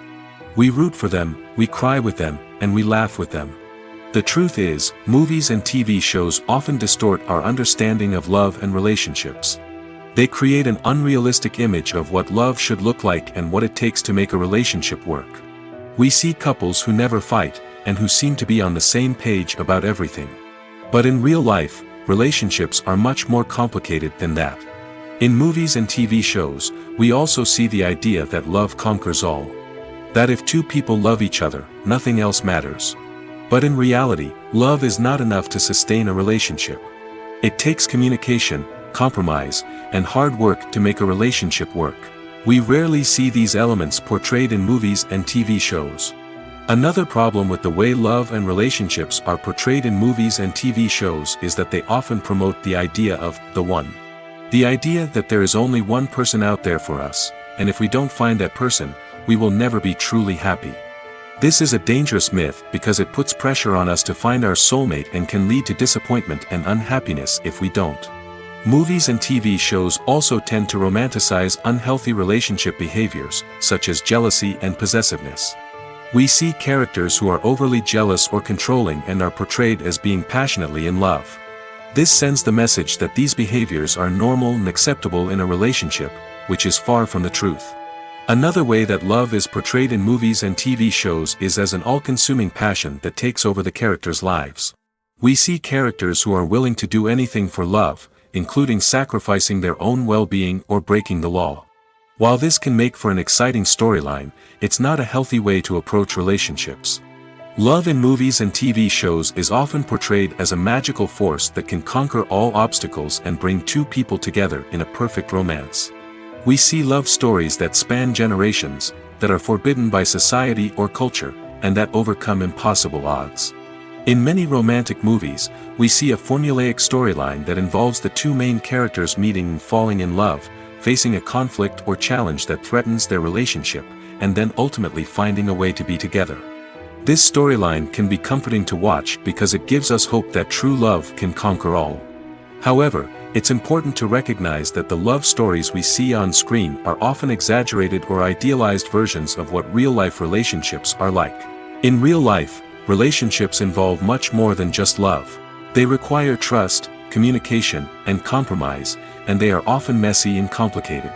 We root for them, we cry with them, and we laugh with them. The truth is, movies and TV shows often distort our understanding of love and relationships. They create an unrealistic image of what love should look like and what it takes to make a relationship work. We see couples who never fight, and who seem to be on the same page about everything. But in real life, relationships are much more complicated than that. In movies and TV shows, we also see the idea that love conquers all. That if two people love each other, nothing else matters. But in reality, love is not enough to sustain a relationship. It takes communication, compromise, and hard work to make a relationship work. We rarely see these elements portrayed in movies and TV shows. Another problem with the way love and relationships are portrayed in movies and TV shows is that they often promote the idea of the one. The idea that there is only one person out there for us, and if we don't find that person, we will never be truly happy. This is a dangerous myth because it puts pressure on us to find our soulmate and can lead to disappointment and unhappiness if we don't. Movies and TV shows also tend to romanticize unhealthy relationship behaviors, such as jealousy and possessiveness. We see characters who are overly jealous or controlling and are portrayed as being passionately in love. This sends the message that these behaviors are normal and acceptable in a relationship, which is far from the truth. Another way that love is portrayed in movies and TV shows is as an all-consuming passion that takes over the characters' lives. We see characters who are willing to do anything for love, including sacrificing their own well-being or breaking the law. While this can make for an exciting storyline, it's not a healthy way to approach relationships. Love in movies and TV shows is often portrayed as a magical force that can conquer all obstacles and bring two people together in a perfect romance. We see love stories that span generations, that are forbidden by society or culture, and that overcome impossible odds. In many romantic movies, we see a formulaic storyline that involves the two main characters meeting and falling in love, facing a conflict or challenge that threatens their relationship, and then ultimately finding a way to be together. This storyline can be comforting to watch because it gives us hope that true love can conquer all. However, it's important to recognize that the love stories we see on screen are often exaggerated or idealized versions of what real-life relationships are like. In real life, relationships involve much more than just love. They require trust, communication, and compromise, and they are often messy and complicated.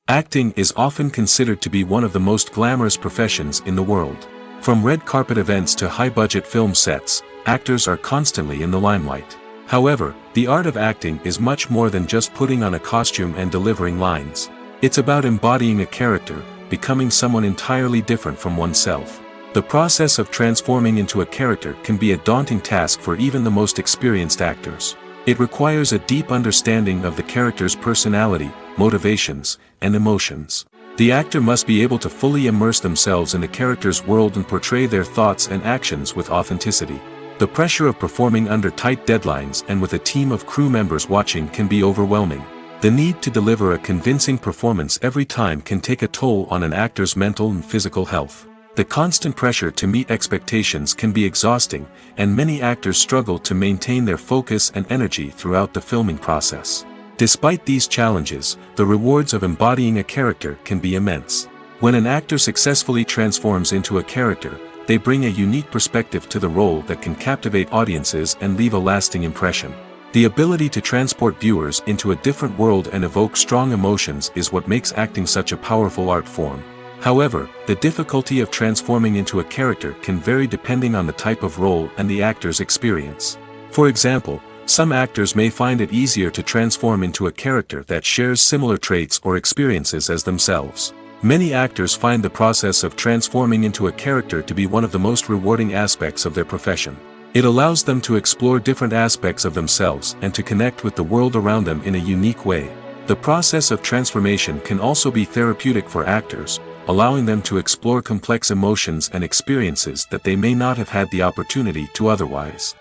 Acting is often considered to be one of the most glamorous professions in the world. From red carpet events to high-budget film sets, actors are constantly in the limelight. However, the art of acting is much more than just putting on a costume and delivering lines. It's about embodying a character, becoming someone entirely different from oneself. The process of transforming into a character can be a daunting task for even the most experienced actors. It requires a deep understanding of the character's personality, motivations, and emotions. The actor must be able to fully immerse themselves in the character's world and portray their thoughts and actions with authenticity. The pressure of performing under tight deadlines and with a team of crew members watching can be overwhelming. The need to deliver a convincing performance every time can take a toll on an actor's mental and physical health. The constant pressure to meet expectations can be exhausting, and many actors struggle to maintain their focus and energy throughout the filming process. Despite these challenges, the rewards of embodying a character can be immense. When an actor successfully transforms into a character, they bring a unique perspective to the role that can captivate audiences and leave a lasting impression. The ability to transport viewers into a different world and evoke strong emotions is what makes acting such a powerful art form. However, the difficulty of transforming into a character can vary depending on the type of role and the actor's experience. For example, Some actors may find it easier to transform into a character that shares similar traits or experiences as themselves. Many actors find the process of transforming into a character to be one of the most rewarding aspects of their profession. It allows them to explore different aspects of themselves and to connect with the world around them in a unique way. The process of transformation can also be therapeutic for actors, allowing them to explore complex emotions and experiences that they may not have had the opportunity to otherwise.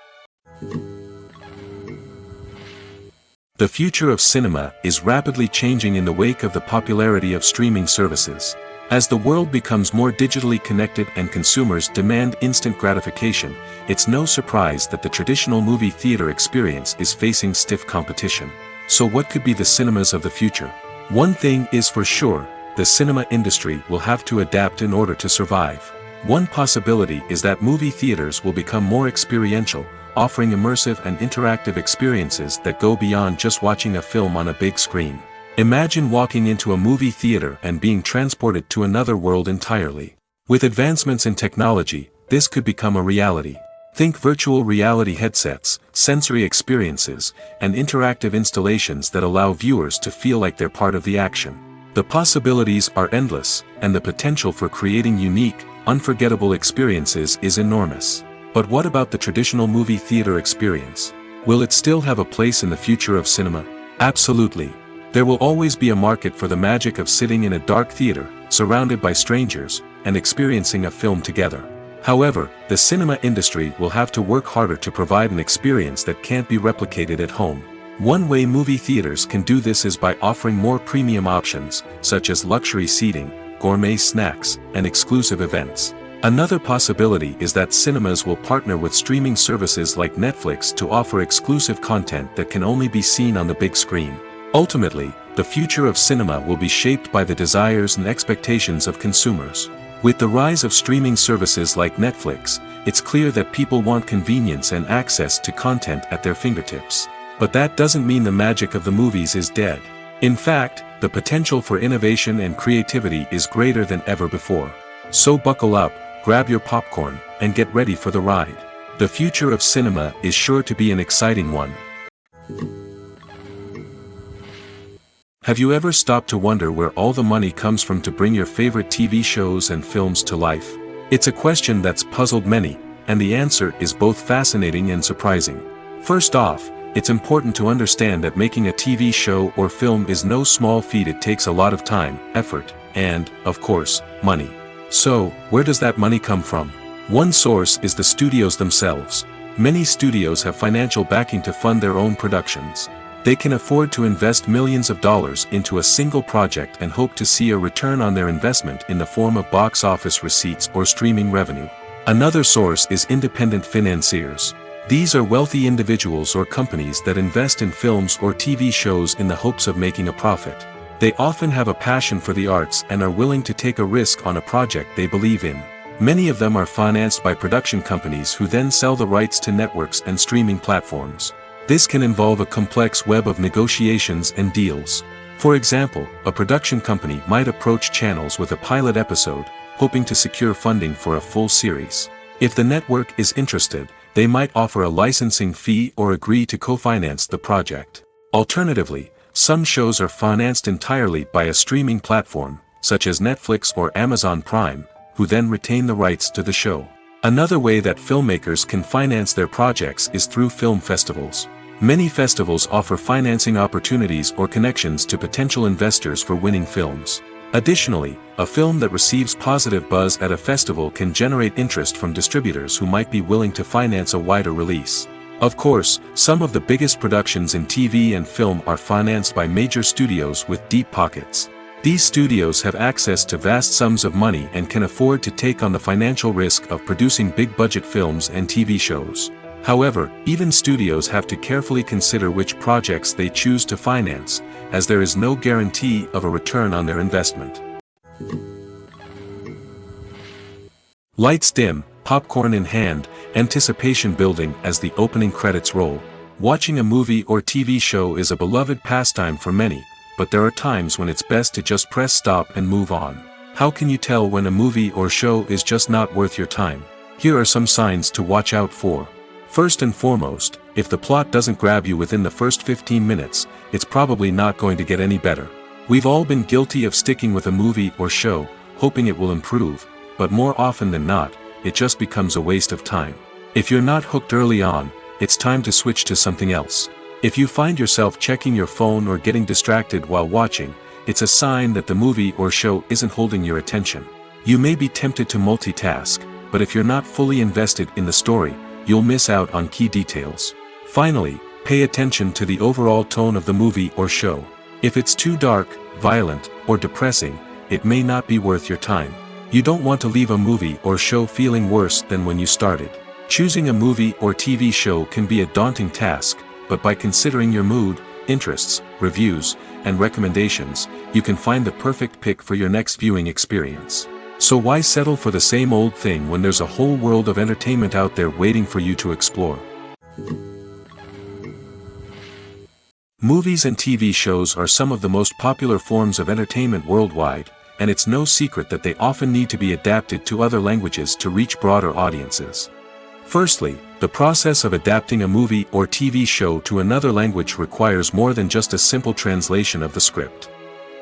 The future of cinema is rapidly changing in the wake of the popularity of streaming services. As the world becomes more digitally connected and consumers demand instant gratification, it's no surprise that the traditional movie theater experience is facing stiff competition. So what could be the cinemas of the future? One thing is for sure, the cinema industry will have to adapt in order to survive. One possibility is that movie theaters will become more experiential, offering immersive and interactive experiences that go beyond just watching a film on a big screen. Imagine walking into a movie theater and being transported to another world entirely. With advancements in technology, this could become a reality. Think virtual reality headsets, sensory experiences, and interactive installations that allow viewers to feel like they're part of the action. The possibilities are endless, and the potential for creating unique, unforgettable experiences is enormous. But what about the traditional movie theater experience? Will it still have a place in the future of cinema? Absolutely. There will always be a market for the magic of sitting in a dark theater, surrounded by strangers, and experiencing a film together. However, the cinema industry will have to work harder to provide an experience that can't be replicated at home. One way movie theaters can do this is by offering more premium options, such as luxury seating, gourmet snacks, and exclusive events. Another possibility is that cinemas will partner with streaming services like Netflix to offer exclusive content that can only be seen on the big screen. Ultimately, the future of cinema will be shaped by the desires and expectations of consumers. With the rise of streaming services like Netflix, it's clear that people want convenience and access to content at their fingertips. But that doesn't mean the magic of the movies is dead. In fact, the potential for innovation and creativity is greater than ever before. So buckle up, grab your popcorn, and get ready for the ride. The future of cinema is sure to be an exciting one. Have you ever stopped to wonder where all the money comes from to bring your favorite TV shows and films to life? It's a question that's puzzled many, and the answer is both fascinating and surprising. First off, it's important to understand that making a TV show or film is no small feat. It takes a lot of time, effort, and, of course, money. So, where does that money come from? One source is the studios themselves. Many studios have financial backing to fund their own productions. They can afford to invest millions of dollars into a single project and hope to see a return on their investment in the form of box office receipts or streaming revenue. Another source is independent financiers. These are wealthy individuals or companies that invest in films or TV shows in the hopes of making a profit. They often have a passion for the arts and are willing to take a risk on a project they believe in. Many of them are financed by production companies who then sell the rights to networks and streaming platforms. This can involve a complex web of negotiations and deals. For example, a production company might approach channels with a pilot episode, hoping to secure funding for a full series. If the network is interested, they might offer a licensing fee or agree to co-finance the project. Alternatively, some shows are financed entirely by a streaming platform, such as Netflix or Amazon Prime, who then retain the rights to the show. Another way that filmmakers can finance their projects is through film festivals. Many festivals offer financing opportunities or connections to potential investors for winning films. Additionally, a film that receives positive buzz at a festival can generate interest from distributors who might be willing to finance a wider release. Of course, some of the biggest productions in TV and film are financed by major studios with deep pockets. These studios have access to vast sums of money and can afford to take on the financial risk of producing big-budget films and TV shows. However, even studios have to carefully consider which projects they choose to finance, as there is no guarantee of a return on their investment. Lights dim, popcorn in hand, anticipation building as the opening credits roll. Watching a movie or TV show is a beloved pastime for many, but there are times when it's best to just press stop and move on. How can you tell when a movie or show is just not worth your time? Here are some signs to watch out for. First and foremost, if the plot doesn't grab you within the first 15 minutes, it's probably not going to get any better. We've all been guilty of sticking with a movie or show, hoping it will improve, but more often than not, it just becomes a waste of time. If you're not hooked early on, it's time to switch to something else. If you find yourself checking your phone or getting distracted while watching, it's a sign that the movie or show isn't holding your attention. You may be tempted to multitask, but if you're not fully invested in the story, you'll miss out on key details. Finally, pay attention to the overall tone of the movie or show. If it's too dark, violent, or depressing, it may not be worth your time. You don't want to leave a movie or show feeling worse than when you started. Choosing a movie or TV show can be a daunting task, but by considering your mood, interests, reviews, and recommendations, you can find the perfect pick for your next viewing experience. So why settle for the same old thing when there's a whole world of entertainment out there waiting for you to explore? Movies and TV shows are some of the most popular forms of entertainment worldwide, and it's no secret that they often need to be adapted to other languages to reach broader audiences. Firstly, the process of adapting a movie or TV show to another language requires more than just a simple translation of the script.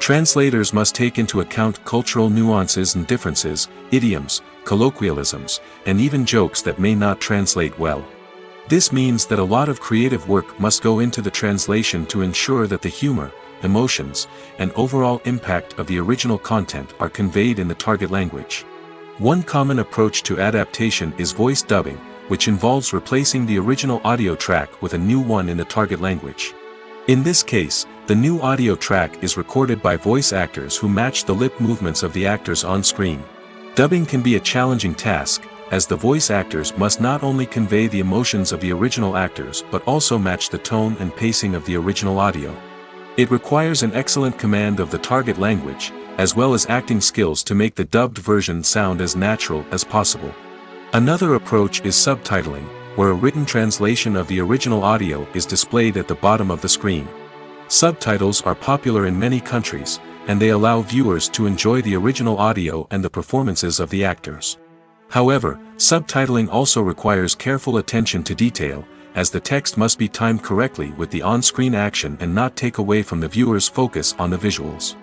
Translators must take into account cultural nuances and differences, idioms, colloquialisms, and even jokes that may not translate well. This means that a lot of creative work must go into the translation to ensure that the humor, emotions, and overall impact of the original content are conveyed in the target language. One common approach to adaptation is voice dubbing, which involves replacing the original audio track with a new one in the target language. In this case, the new audio track is recorded by voice actors who match the lip movements of the actors on screen. Dubbing can be a challenging task, as the voice actors must not only convey the emotions of the original actors but also match the tone and pacing of the original audio. It requires an excellent command of the target language, as well as acting skills to make the dubbed version sound as natural as possible. Another approach is subtitling, where a written translation of the original audio is displayed at the bottom of the screen. Subtitles are popular in many countries, and they allow viewers to enjoy the original audio and the performances of the actors. However, subtitling also requires careful attention to detail, as the text must be timed correctly with the on-screen action and not take away from the viewer's focus on the visuals.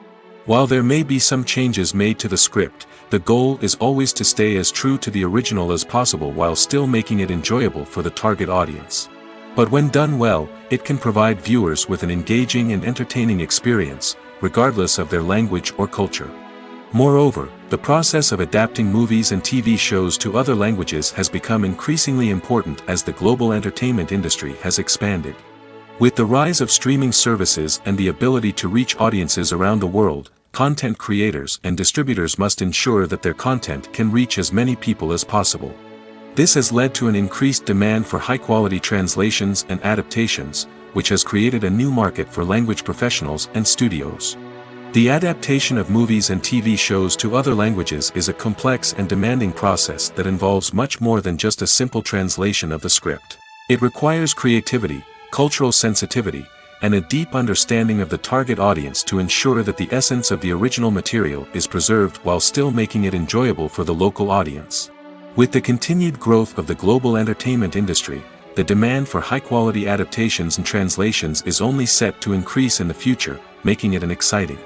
While there may be some changes made to the script, the goal is always to stay as true to the original as possible while still making it enjoyable for the target audience. But when done well, it can provide viewers with an engaging and entertaining experience, regardless of their language or culture. Moreover, the process of adapting movies and TV shows to other languages has become increasingly important as the global entertainment industry has expanded. With the rise of streaming services and the ability to reach audiences around the world, content creators and distributors must ensure that their content can reach as many people as possible. This has led to an increased demand for high-quality translations and adaptations, which has created a new market for language professionals and studios. The adaptation of movies and TV shows to other languages is a complex and demanding process that involves much more than just a simple translation of the script. It requires creativity, cultural sensitivity, and a deep understanding of the target audience to ensure that the essence of the original material is preserved while still making it enjoyable for the local audience. With the continued growth of the global entertainment industry, the demand for high-quality adaptations and translations is only set to increase in the future, making it an exciting.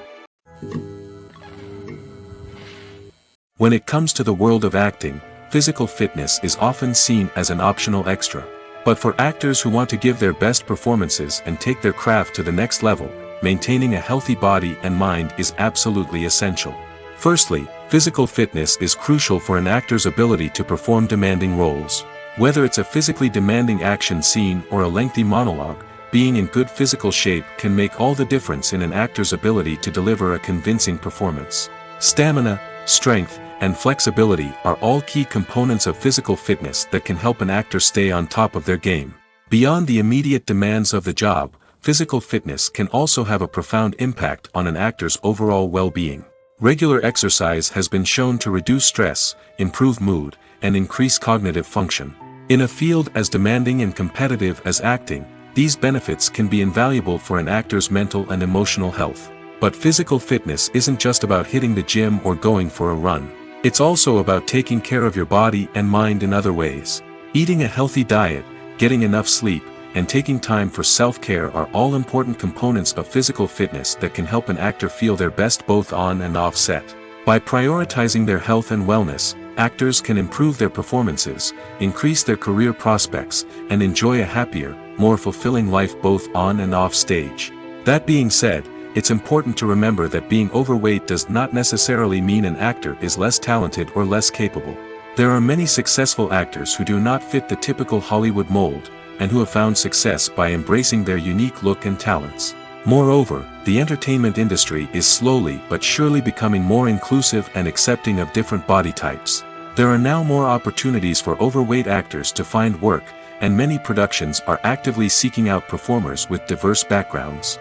When it comes to the world of acting, physical fitness is often seen as an optional extra. But for actors who want to give their best performances and take their craft to the next level, maintaining a healthy body and mind is absolutely essential. Firstly, physical fitness is crucial for an actor's ability to perform demanding roles. Whether it's a physically demanding action scene or a lengthy monologue, being in good physical shape can make all the difference in an actor's ability to deliver a convincing performance. Stamina, strength, and flexibility are all key components of physical fitness that can help an actor stay on top of their game. Beyond the immediate demands of the job, physical fitness can also have a profound impact on an actor's overall well-being. Regular exercise has been shown to reduce stress, improve mood, and increase cognitive function. In a field as demanding and competitive as acting, these benefits can be invaluable for an actor's mental and emotional health. But physical fitness isn't just about hitting the gym or going for a run. It's also about taking care of your body and mind in other ways. Eating a healthy diet, getting enough sleep, and taking time for self-care are all important components of physical fitness that can help an actor feel their best both on and off set. By prioritizing their health and wellness, actors can improve their performances, increase their career prospects, and enjoy a happier, more fulfilling life both on and off stage. That being said, it's important to remember that being overweight does not necessarily mean an actor is less talented or less capable. There are many successful actors who do not fit the typical Hollywood mold, and who have found success by embracing their unique look and talents. Moreover, the entertainment industry is slowly but surely becoming more inclusive and accepting of different body types. There are now more opportunities for overweight actors to find work, and many productions are actively seeking out performers with diverse backgrounds.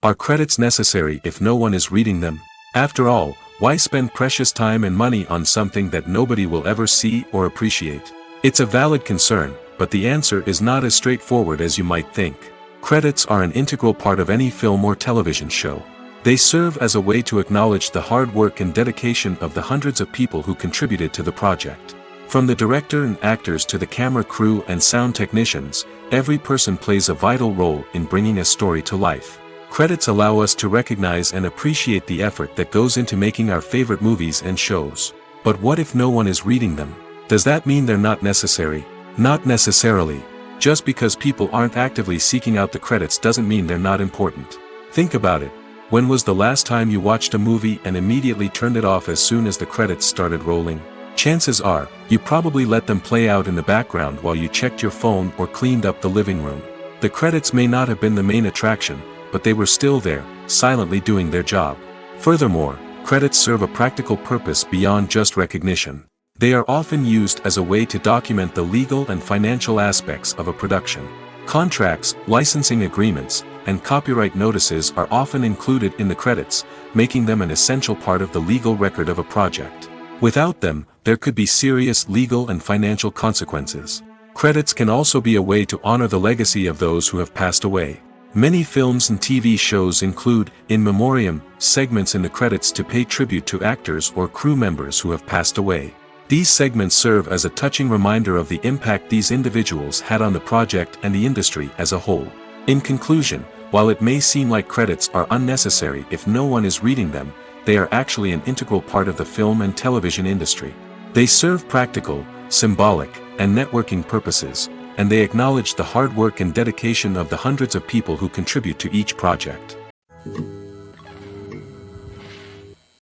Are credits necessary if no one is reading them? After all, why spend precious time and money on something that nobody will ever see or appreciate? It's a valid concern, but the answer is not as straightforward as you might think. Credits are an integral part of any film or television show. They serve as a way to acknowledge the hard work and dedication of the hundreds of people who contributed to the project. From the director and actors to the camera crew and sound technicians, every person plays a vital role in bringing a story to life. Credits allow us to recognize and appreciate the effort that goes into making our favorite movies and shows. But what if no one is reading them? Does that mean they're not necessary? Not necessarily. Just because people aren't actively seeking out the credits doesn't mean they're not important. Think about it. When was the last time you watched a movie and immediately turned it off as soon as the credits started rolling? Chances are, you probably let them play out in the background while you checked your phone or cleaned up the living room. The credits may not have been the main attraction, but they were still there, silently doing their job. Furthermore, credits serve a practical purpose beyond just recognition. They are often used as a way to document the legal and financial aspects of a production. Contracts, licensing agreements, and copyright notices are often included in the credits, making them an essential part of the legal record of a project. Without them, there could be serious legal and financial consequences. Credits can also be a way to honor the legacy of those who have passed away. Many films and TV shows include, in memoriam, segments in the credits to pay tribute to actors or crew members who have passed away. These segments serve as a touching reminder of the impact these individuals had on the project and the industry as a whole. In conclusion, while it may seem like credits are unnecessary if no one is reading them, they are actually an integral part of the film and television industry. They serve practical, symbolic, and networking purposes, and they acknowledge the hard work and dedication of the hundreds of people who contribute to each project.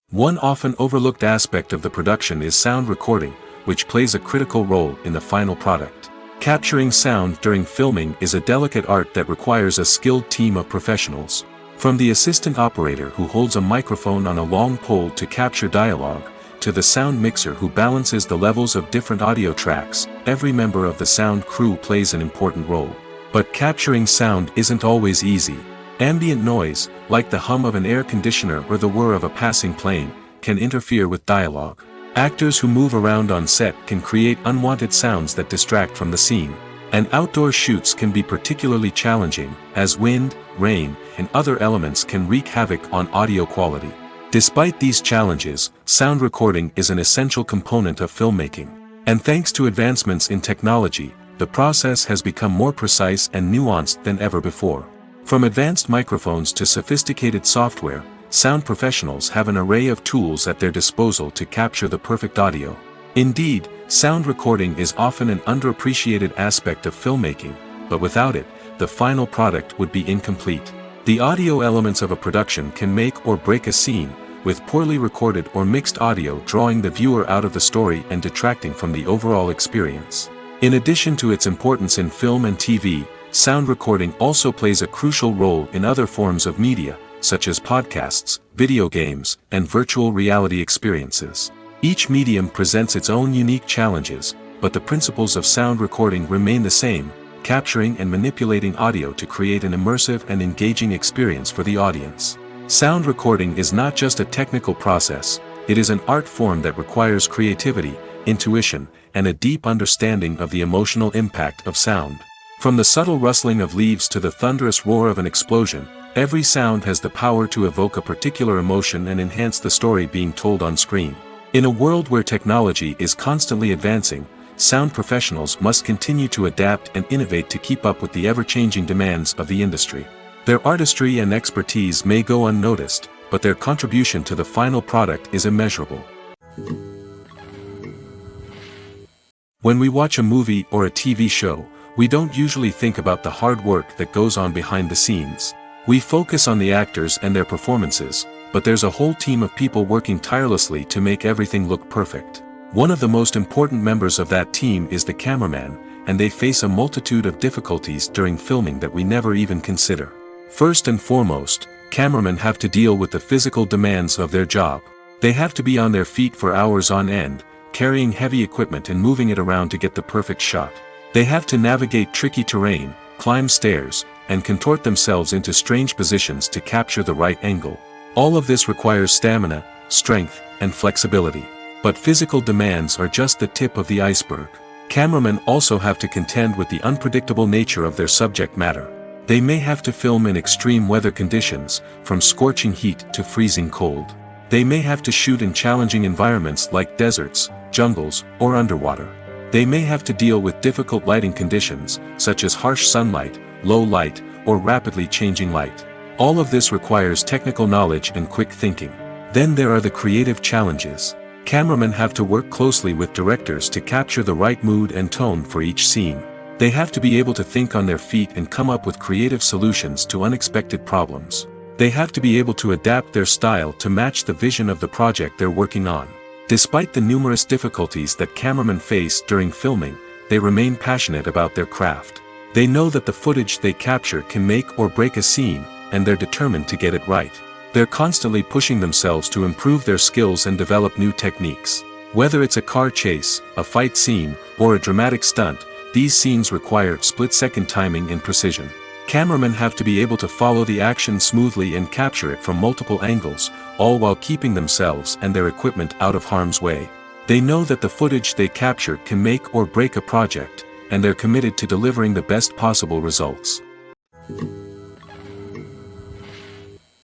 One often overlooked aspect of the production is sound recording, which plays a critical role in the final product. Capturing sound during filming is a delicate art that requires a skilled team of professionals. From the assistant operator who holds a microphone on a long pole to capture dialogue, to the sound mixer who balances the levels of different audio tracks, every member of the sound crew plays an important role. But capturing sound isn't always easy. Ambient noise, like the hum of an air conditioner or the whir of a passing plane, can interfere with dialogue. Actors who move around on set can create unwanted sounds that distract from the scene. And outdoor shoots can be particularly challenging, as wind, rain, and other elements can wreak havoc on audio quality. Despite these challenges, sound recording is an essential component of filmmaking. And thanks to advancements in technology, the process has become more precise and nuanced than ever before. From advanced microphones to sophisticated software, sound professionals have an array of tools at their disposal to capture the perfect audio. Indeed, sound recording is often an underappreciated aspect of filmmaking, but without it, the final product would be incomplete. The audio elements of a production can make or break a scene, with poorly recorded or mixed audio drawing the viewer out of the story and detracting from the overall experience. In addition to its importance in film and TV, sound recording also plays a crucial role in other forms of media, such as podcasts, video games, and virtual reality experiences. Each medium presents its own unique challenges, but the principles of sound recording remain the same: capturing and manipulating audio to create an immersive and engaging experience for the audience. Sound recording is not just a technical process, it is an art form that requires creativity, intuition, and a deep understanding of the emotional impact of sound. From the subtle rustling of leaves to the thunderous roar of an explosion, every sound has the power to evoke a particular emotion and enhance the story being told on screen. In a world where technology is constantly advancing, sound professionals must continue to adapt and innovate to keep up with the ever-changing demands of the industry. Their artistry and expertise may go unnoticed, but their contribution to the final product is immeasurable. When we watch a movie or a TV show, we don't usually think about the hard work that goes on behind the scenes. We focus on the actors and their performances, but there's a whole team of people working tirelessly to make everything look perfect. One of the most important members of that team is the cameraman, and they face a multitude of difficulties during filming that we never even consider. First and foremost, cameramen have to deal with the physical demands of their job. They have to be on their feet for hours on end, carrying heavy equipment and moving it around to get the perfect shot. They have to navigate tricky terrain, climb stairs, and contort themselves into strange positions to capture the right angle. All of this requires stamina, strength, and flexibility. But physical demands are just the tip of the iceberg. Cameramen also have to contend with the unpredictable nature of their subject matter. They may have to film in extreme weather conditions, from scorching heat to freezing cold. They may have to shoot in challenging environments like deserts, jungles, or underwater. They may have to deal with difficult lighting conditions, such as harsh sunlight, low light, or rapidly changing light. All of this requires technical knowledge and quick thinking. Then there are the creative challenges. Cameramen have to work closely with directors to capture the right mood and tone for each scene. They have to be able to think on their feet and come up with creative solutions to unexpected problems. They have to be able to adapt their style to match the vision of the project they're working on. Despite the numerous difficulties that cameramen face during filming, they remain passionate about their craft. They know that the footage they capture can make or break a scene, and they're determined to get it right. They're constantly pushing themselves to improve their skills and develop new techniques. Whether it's a car chase, a fight scene, or a dramatic stunt, these scenes require split-second timing and precision. Cameramen have to be able to follow the action smoothly and capture it from multiple angles, all while keeping themselves and their equipment out of harm's way. They know that the footage they capture can make or break a project, and they're committed to delivering the best possible results.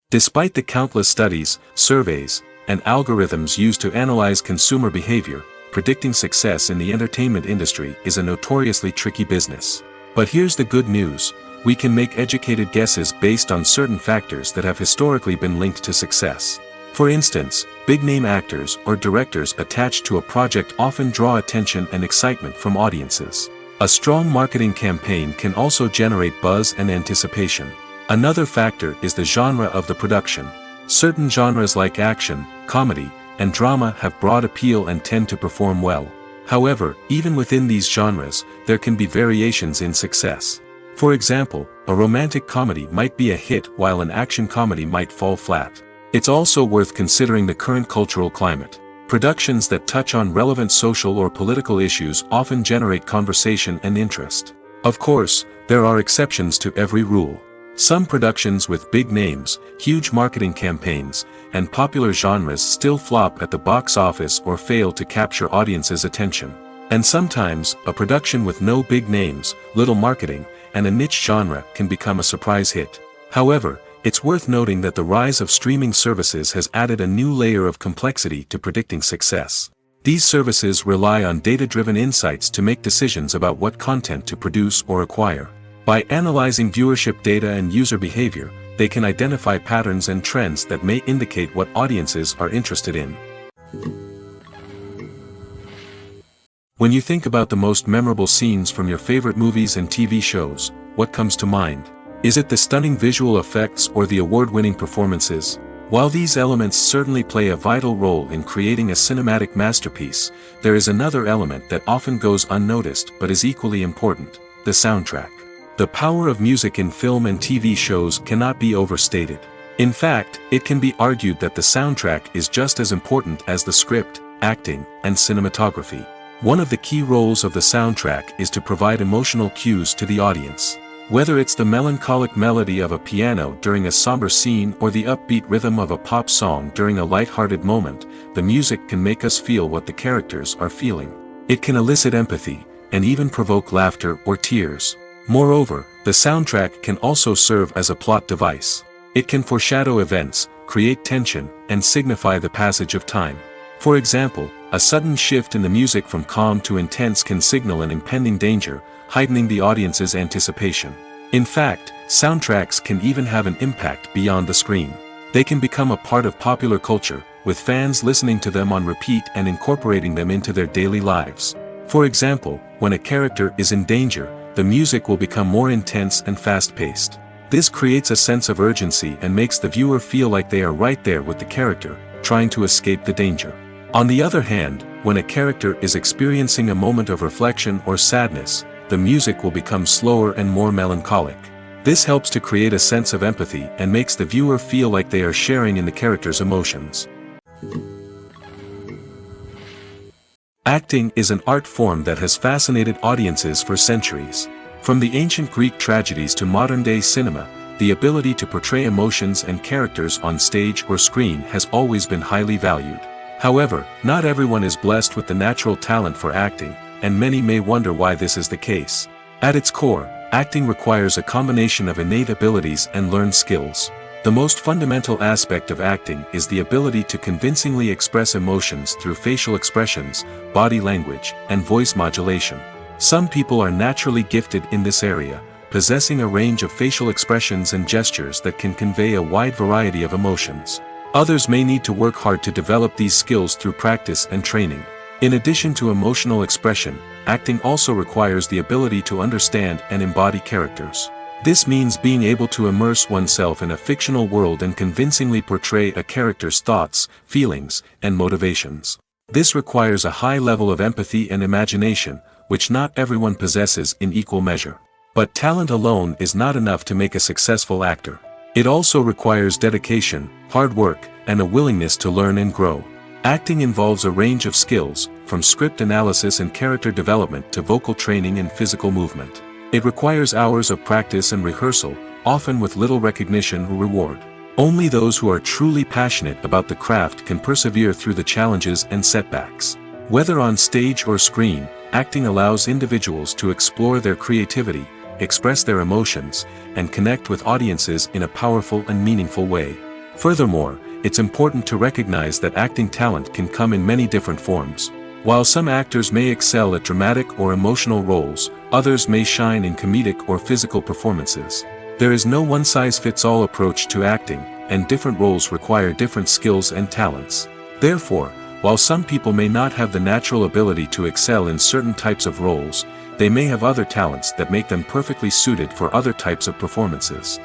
Despite the countless studies, surveys, and algorithms used to analyze consumer behavior, predicting success in the entertainment industry is a notoriously tricky business. But here's the good news: we can make educated guesses based on certain factors that have historically been linked to success. For instance, big-name actors or directors attached to a project often draw attention and excitement from audiences. A strong marketing campaign can also generate buzz and anticipation. Another factor is the genre of the production. Certain genres like action, comedy, and drama have broad appeal and tend to perform well. However, even within these genres, there can be variations in success. For example, a romantic comedy might be a hit while an action comedy might fall flat. It's also worth considering the current cultural climate. Productions that touch on relevant social or political issues often generate conversation and interest. Of course, there are exceptions to every rule. Some productions with big names, huge marketing campaigns, and popular genres still flop at the box office or fail to capture audiences' attention. And sometimes, a production with no big names, little marketing, and a niche genre can become a surprise hit. However, it's worth noting that the rise of streaming services has added a new layer of complexity to predicting success. These services rely on data-driven insights to make decisions about what content to produce or acquire. By analyzing viewership data and user behavior, they can identify patterns and trends that may indicate what audiences are interested in. When you think about the most memorable scenes from your favorite movies and TV shows, what comes to mind? Is it the stunning visual effects or the award-winning performances? While these elements certainly play a vital role in creating a cinematic masterpiece, there is another element that often goes unnoticed but is equally important: the soundtrack. The power of music in film and TV shows cannot be overstated. In fact, it can be argued that the soundtrack is just as important as the script, acting, and cinematography. One of the key roles of the soundtrack is to provide emotional cues to the audience. Whether it's the melancholic melody of a piano during a somber scene or the upbeat rhythm of a pop song during a light-hearted moment, the music can make us feel what the characters are feeling. It can elicit empathy, and even provoke laughter or tears. Moreover, the soundtrack can also serve as a plot device. It can foreshadow events, create tension, and signify the passage of time. For example, A sudden shift in the music from calm to intense can signal an impending danger, heightening the audience's anticipation. In fact, soundtracks can even have an impact beyond the screen. They can become a part of popular culture, with fans listening to them on repeat and incorporating them into their daily lives. For example, when a character is in danger, the music will become more intense and fast-paced. This creates a sense of urgency and makes the viewer feel like they are right there with the character, trying to escape the danger. On the other hand, when a character is experiencing a moment of reflection or sadness, the music will become slower and more melancholic. This helps to create a sense of empathy and makes the viewer feel like they are sharing in the character's emotions. Acting is an art form that has fascinated audiences for centuries. From the ancient Greek tragedies to modern-day cinema, the ability to portray emotions and characters on stage or screen has always been highly valued. However, not everyone is blessed with the natural talent for acting, and many may wonder why this is the case. At its core, acting requires a combination of innate abilities and learned skills. The most fundamental aspect of acting is the ability to convincingly express emotions through facial expressions, body language, and voice modulation. Some people are naturally gifted in this area, possessing a range of facial expressions and gestures that can convey a wide variety of emotions. Others may need to work hard to develop these skills through practice and training. In addition to emotional expression, acting also requires the ability to understand and embody characters. This means being able to immerse oneself in a fictional world and convincingly portray a character's thoughts, feelings, and motivations. This requires a high level of empathy and imagination, which not everyone possesses in equal measure. But talent alone is not enough to make a successful actor. It also requires dedication, hard work, and a willingness to learn and grow. Acting involves a range of skills, from script analysis and character development to vocal training and physical movement. It requires hours of practice and rehearsal, often with little recognition or reward. Only those who are truly passionate about the craft can persevere through the challenges and setbacks. Whether on stage or screen, acting allows individuals to explore their creativity, express their emotions, and connect with audiences in a powerful and meaningful way. Furthermore, it's important to recognize that acting talent can come in many different forms. While some actors may excel at dramatic or emotional roles, others may shine in comedic or physical performances. There is no one-size-fits-all approach to acting, and different roles require different skills and talents. Therefore, while some people may not have the natural ability to excel in certain types of roles, they may have other talents that make them perfectly suited for other types of performances.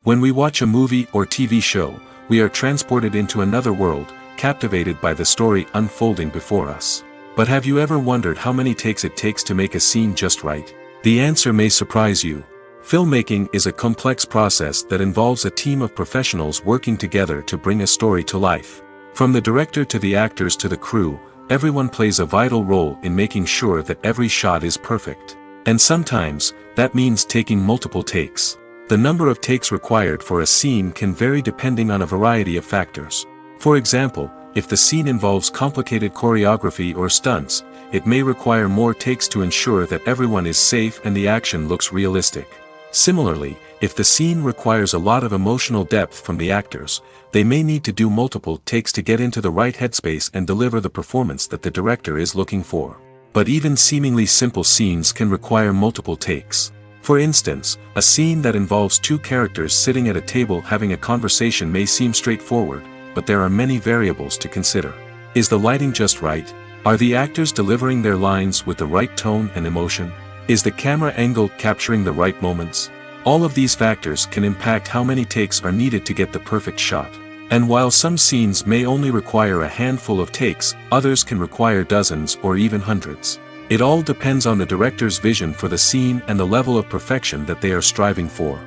When we watch a movie or TV show, we are transported into another world, captivated by the story unfolding before us. But have you ever wondered how many takes it takes to make a scene just right? The answer may surprise you. Filmmaking is a complex process that involves a team of professionals working together to bring a story to life. From the director to the actors to the crew, everyone plays a vital role in making sure that every shot is perfect. And sometimes, that means taking multiple takes. The number of takes required for a scene can vary depending on a variety of factors. For example, if the scene involves complicated choreography or stunts, it may require more takes to ensure that everyone is safe and the action looks realistic. Similarly, if the scene requires a lot of emotional depth from the actors, they may need to do multiple takes to get into the right headspace and deliver the performance that the director is looking for. But even seemingly simple scenes can require multiple takes. For instance, a scene that involves two characters sitting at a table having a conversation may seem straightforward, but there are many variables to consider. Is the lighting just right? Are the actors delivering their lines with the right tone and emotion? Is the camera angle capturing the right moments? All of these factors can impact how many takes are needed to get the perfect shot. And while some scenes may only require a handful of takes, others can require dozens or even hundreds. It all depends on the director's vision for the scene and the level of perfection that they are striving for.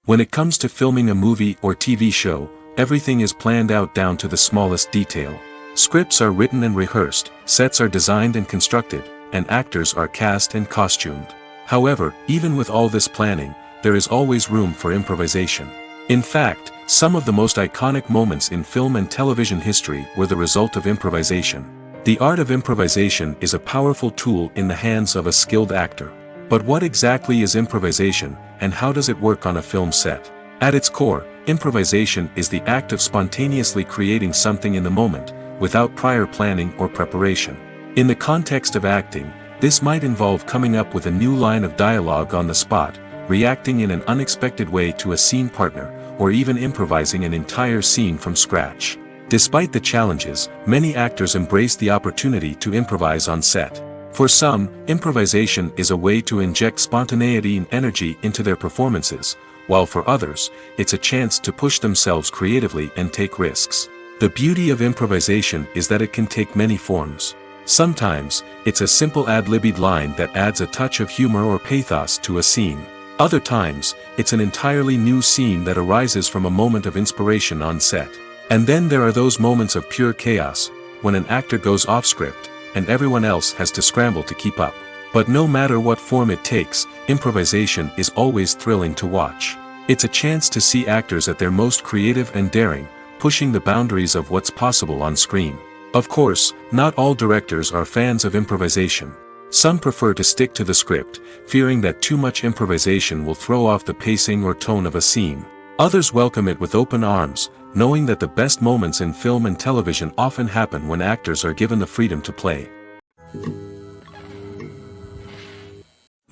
When it comes to filming a movie or TV show, everything is planned out down to the smallest detail. Scripts are written and rehearsed, sets are designed and constructed, and actors are cast and costumed. However, even with all this planning, there is always room for improvisation. In fact, some of the most iconic moments in film and television history were the result of improvisation. The art of improvisation is a powerful tool in the hands of a skilled actor. But what exactly is improvisation, and how does it work on a film set? At its core, improvisation is the act of spontaneously creating something in the moment, without prior planning or preparation. In the context of acting, this might involve coming up with a new line of dialogue on the spot, reacting in an unexpected way to a scene partner, or even improvising an entire scene from scratch. Despite the challenges, many actors embrace the opportunity to improvise on set. For some, improvisation is a way to inject spontaneity and energy into their performances, while for others, it's a chance to push themselves creatively and take risks. The beauty of improvisation is that it can take many forms. Sometimes, it's a simple ad-libbed line that adds a touch of humor or pathos to a scene. Other times, it's an entirely new scene that arises from a moment of inspiration on set. And then there are those moments of pure chaos, when an actor goes off script, and everyone else has to scramble to keep up. But no matter what form it takes, improvisation is always thrilling to watch. It's a chance to see actors at their most creative and daring, pushing the boundaries of what's possible on screen. Of course, not all directors are fans of improvisation. Some prefer to stick to the script, fearing that too much improvisation will throw off the pacing or tone of a scene. Others welcome it with open arms, knowing that the best moments in film and television often happen when actors are given the freedom to play.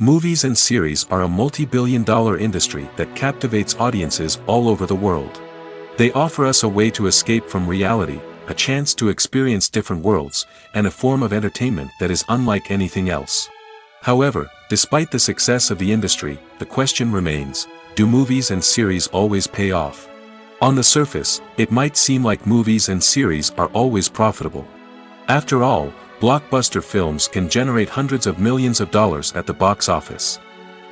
Movies and series are a multi-billion-dollar industry that captivates audiences all over the world. They offer us a way to escape from reality, a chance to experience different worlds, and a form of entertainment that is unlike anything else. However, despite the success of the industry, the question remains, do movies and series always pay off? On the surface, it might seem like movies and series are always profitable. After all, blockbuster films can generate hundreds of millions of dollars at the box office.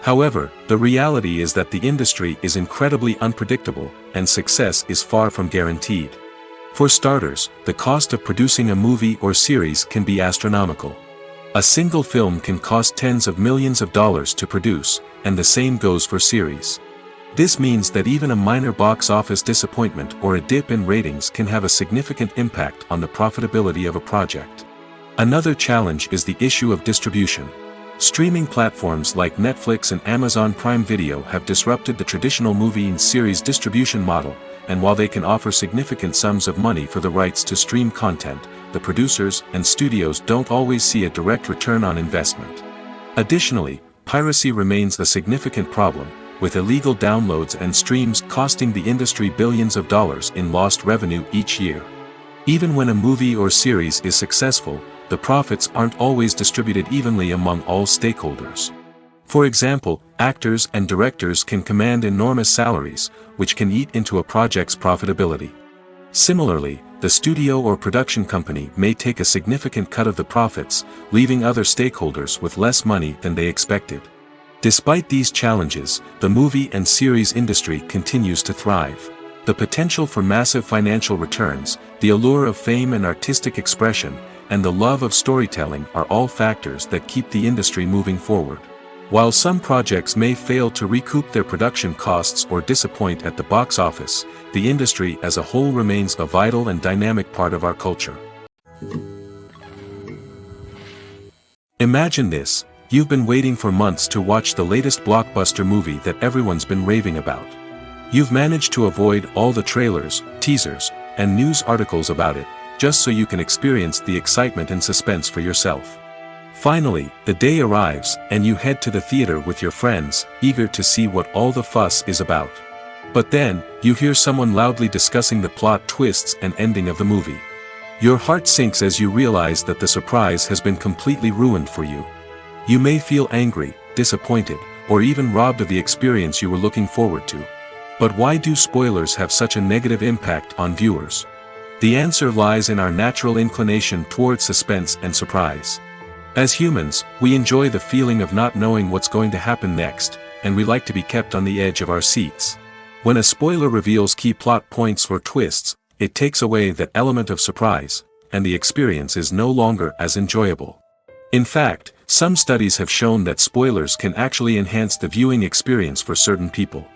However, the reality is that the industry is incredibly unpredictable, and success is far from guaranteed. For starters, the cost of producing a movie or series can be astronomical. A single film can cost tens of millions of dollars to produce, and the same goes for series. This means that even a minor box office disappointment or a dip in ratings can have a significant impact on the profitability of a project. Another challenge is the issue of distribution. Streaming platforms like Netflix and Amazon Prime Video have disrupted the traditional movie and series distribution model, and while they can offer significant sums of money for the rights to stream content, the producers and studios don't always see a direct return on investment. Additionally, piracy remains a significant problem, with illegal downloads and streams costing the industry billions of dollars in lost revenue each year. Even when a movie or series is successful, the profits aren't always distributed evenly among all stakeholders. For example, actors and directors can command enormous salaries, which can eat into a project's profitability. Similarly, the studio or production company may take a significant cut of the profits, leaving other stakeholders with less money than they expected. Despite these challenges, the movie and series industry continues to thrive. The potential for massive financial returns, the allure of fame and artistic expression, and the love of storytelling are all factors that keep the industry moving forward. While some projects may fail to recoup their production costs or disappoint at the box office, the industry as a whole remains a vital and dynamic part of our culture. Imagine this: you've been waiting for months to watch the latest blockbuster movie that everyone's been raving about. You've managed to avoid all the trailers, teasers, and news articles about it, just so you can experience the excitement and suspense for yourself. Finally, the day arrives, and you head to the theater with your friends, eager to see what all the fuss is about. But then, you hear someone loudly discussing the plot twists and ending of the movie. Your heart sinks as you realize that the surprise has been completely ruined for you. You may feel angry, disappointed, or even robbed of the experience you were looking forward to. But why do spoilers have such a negative impact on viewers? The answer lies in our natural inclination toward suspense and surprise. As humans, we enjoy the feeling of not knowing what's going to happen next, and we like to be kept on the edge of our seats. When a spoiler reveals key plot points or twists, it takes away that element of surprise, and the experience is no longer as enjoyable. In fact, some studies have shown that spoilers can actually enhance the viewing experience for certain people.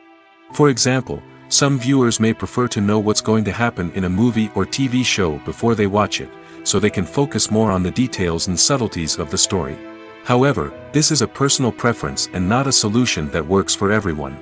For example, some viewers may prefer to know what's going to happen in a movie or TV show before they watch it, so they can focus more on the details and subtleties of the story. However, this is a personal preference and not a solution that works for everyone.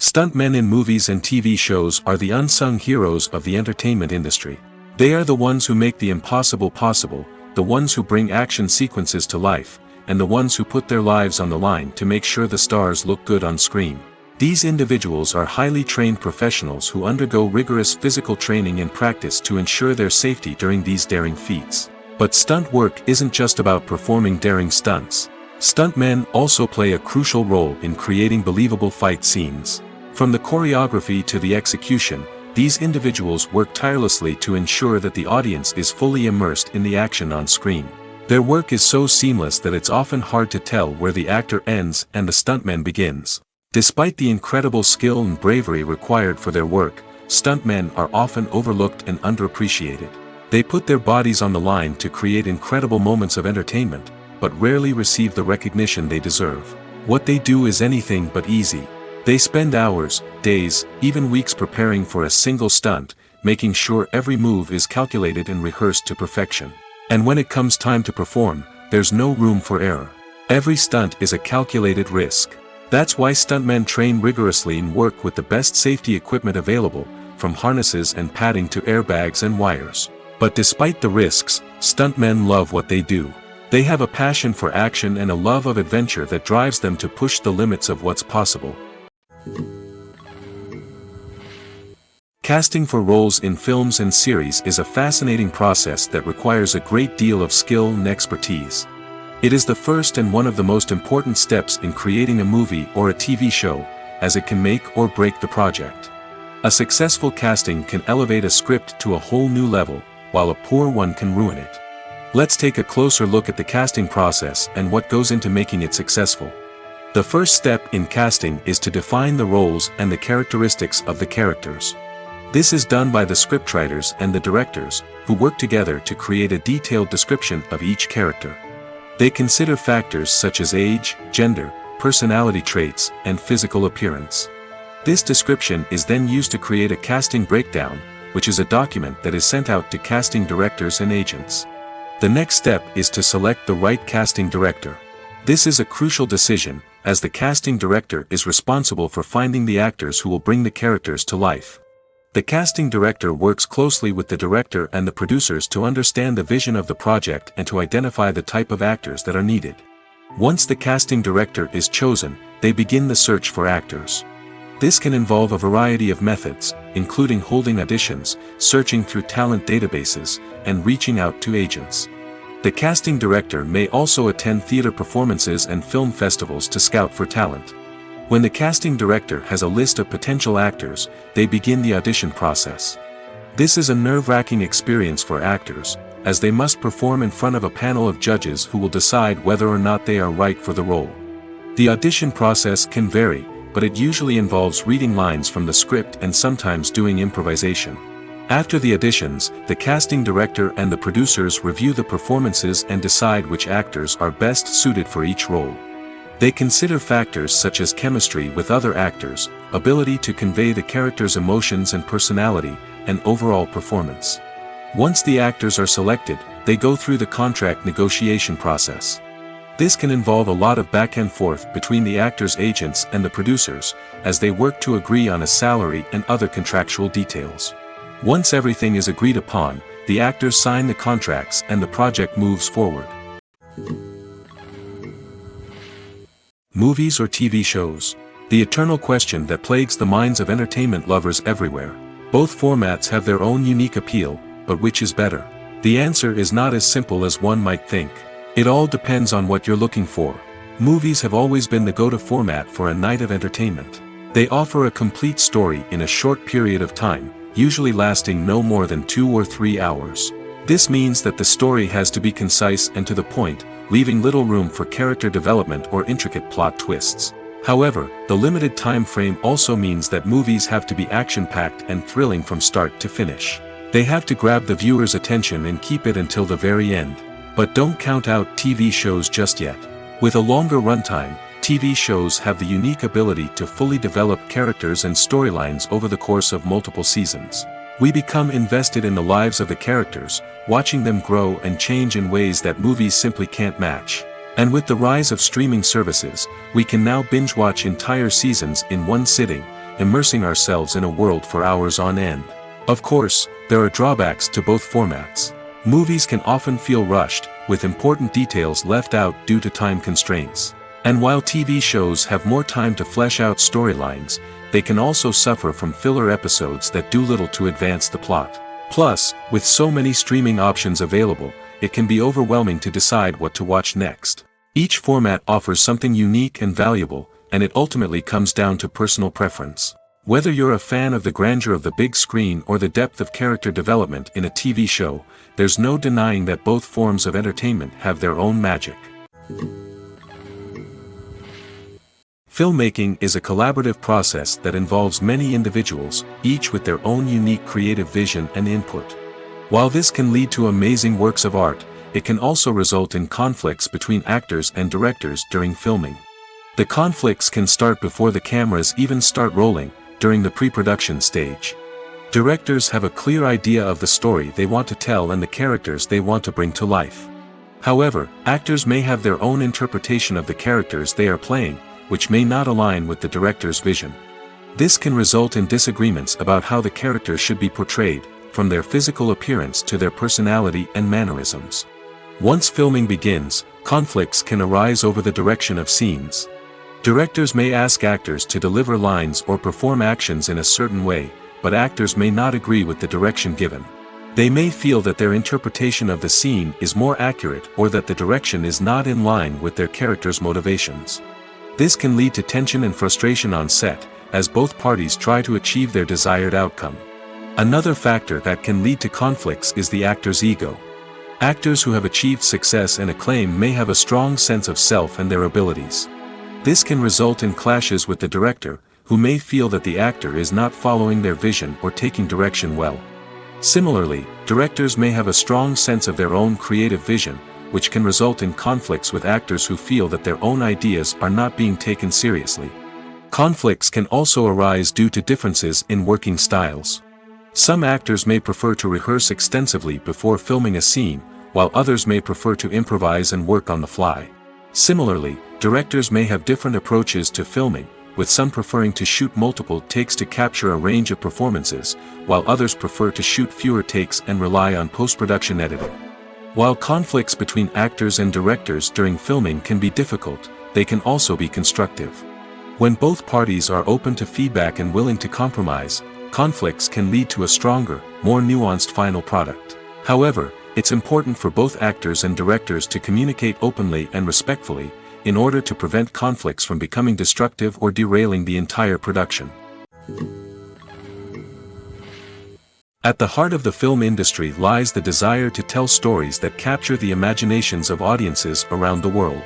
Stuntmen in movies and TV shows are the unsung heroes of the entertainment industry. They are the ones who make the impossible possible, the ones who bring action sequences to life, and the ones who put their lives on the line to make sure the stars look good on screen. These individuals are highly trained professionals who undergo rigorous physical training and practice to ensure their safety during these daring feats. But stunt work isn't just about performing daring stunts. Stuntmen also play a crucial role in creating believable fight scenes. From the choreography to the execution, these individuals work tirelessly to ensure that the audience is fully immersed in the action on screen. Their work is so seamless that it's often hard to tell where the actor ends and the stuntman begins. Despite the incredible skill and bravery required for their work, stuntmen are often overlooked and underappreciated. They put their bodies on the line to create incredible moments of entertainment, but rarely receive the recognition they deserve. What they do is anything but easy. They spend hours, days, even weeks preparing for a single stunt, making sure every move is calculated and rehearsed to perfection. And when it comes time to perform, there's no room for error. Every stunt is a calculated risk. That's why stuntmen train rigorously and work with the best safety equipment available, from harnesses and padding to airbags and wires. But despite the risks, stuntmen love what they do. They have a passion for action and a love of adventure that drives them to push the limits of what's possible. Casting for roles in films and series is a fascinating process that requires a great deal of skill and expertise. It is the first and one of the most important steps in creating a movie or a TV show, as it can make or break the project. A successful casting can elevate a script to a whole new level, while a poor one can ruin it. Let's take a closer look at the casting process and what goes into making it successful. The first step in casting is to define the roles and the characteristics of the characters. This is done by the scriptwriters and the directors, who work together to create a detailed description of each character. They consider factors such as age, gender, personality traits, and physical appearance. This description is then used to create a casting breakdown, which is a document that is sent out to casting directors and agents. The next step is to select the right casting director. This is a crucial decision, as the casting director is responsible for finding the actors who will bring the characters to life. The casting director works closely with the director and the producers to understand the vision of the project and to identify the type of actors that are needed. Once the casting director is chosen, they begin the search for actors. This can involve a variety of methods, including holding auditions, searching through talent databases, and reaching out to agents. The casting director may also attend theater performances and film festivals to scout for talent. When the casting director has a list of potential actors, they begin the audition process. This is a nerve-wracking experience for actors, as they must perform in front of a panel of judges who will decide whether or not they are right for the role. The audition process can vary, but it usually involves reading lines from the script and sometimes doing improvisation. After the auditions, the casting director and the producers review the performances and decide which actors are best suited for each role. They consider factors such as chemistry with other actors, ability to convey the character's emotions and personality, and overall performance. Once the actors are selected, they go through the contract negotiation process. This can involve a lot of back and forth between the actors' agents and the producers, as they work to agree on a salary and other contractual details. Once everything is agreed upon, the actors sign the contracts and the project moves forward. Movies or TV shows? The eternal question that plagues the minds of entertainment lovers everywhere. Both formats have their own unique appeal, but which is better? The answer is not as simple as one might think. It all depends on what you're looking for. Movies have always been the go-to format for a night of entertainment. They offer a complete story in a short period of time, usually lasting no more than 2 or 3 hours. This means that the story has to be concise and to the point, leaving little room for character development or intricate plot twists. However, the limited time frame also means that movies have to be action-packed and thrilling from start to finish. They have to grab the viewer's attention and keep it until the very end. But don't count out TV shows just yet. With a longer runtime, TV shows have the unique ability to fully develop characters and storylines over the course of multiple seasons. We become invested in the lives of the characters, watching them grow and change in ways that movies simply can't match. And with the rise of streaming services, we can now binge-watch entire seasons in one sitting, immersing ourselves in a world for hours on end. Of course, there are drawbacks to both formats. Movies can often feel rushed, with important details left out due to time constraints. And while TV shows have more time to flesh out storylines, they can also suffer from filler episodes that do little to advance the plot. Plus, with so many streaming options available, it can be overwhelming to decide what to watch next. Each format offers something unique and valuable, and it ultimately comes down to personal preference. Whether you're a fan of the grandeur of the big screen or the depth of character development in a TV show, there's no denying that both forms of entertainment have their own magic. Filmmaking is a collaborative process that involves many individuals, each with their own unique creative vision and input. While this can lead to amazing works of art, it can also result in conflicts between actors and directors during filming. The conflicts can start before the cameras even start rolling, during the pre-production stage. Directors have a clear idea of the story they want to tell and the characters they want to bring to life. However, actors may have their own interpretation of the characters they are playing, which may not align with the director's vision. This can result in disagreements about how the characters should be portrayed, from their physical appearance to their personality and mannerisms. Once filming begins, conflicts can arise over the direction of scenes. Directors may ask actors to deliver lines or perform actions in a certain way, but actors may not agree with the direction given. They may feel that their interpretation of the scene is more accurate or that the direction is not in line with their character's motivations. This can lead to tension and frustration on set, as both parties try to achieve their desired outcome. Another factor that can lead to conflicts is the actor's ego. Actors who have achieved success and acclaim may have a strong sense of self and their abilities. This can result in clashes with the director, who may feel that the actor is not following their vision or taking direction well. Similarly, directors may have a strong sense of their own creative vision, which can result in conflicts with actors who feel that their own ideas are not being taken seriously. Conflicts can also arise due to differences in working styles. Some actors may prefer to rehearse extensively before filming a scene, while others may prefer to improvise and work on the fly. Similarly, directors may have different approaches to filming, with some preferring to shoot multiple takes to capture a range of performances, while others prefer to shoot fewer takes and rely on post-production editing. While conflicts between actors and directors during filming can be difficult, they can also be constructive. When both parties are open to feedback and willing to compromise, conflicts can lead to a stronger, more nuanced final product. However, it's important for both actors and directors to communicate openly and respectfully, in order to prevent conflicts from becoming destructive or derailing the entire production. At the heart of the film industry lies the desire to tell stories that capture the imaginations of audiences around the world.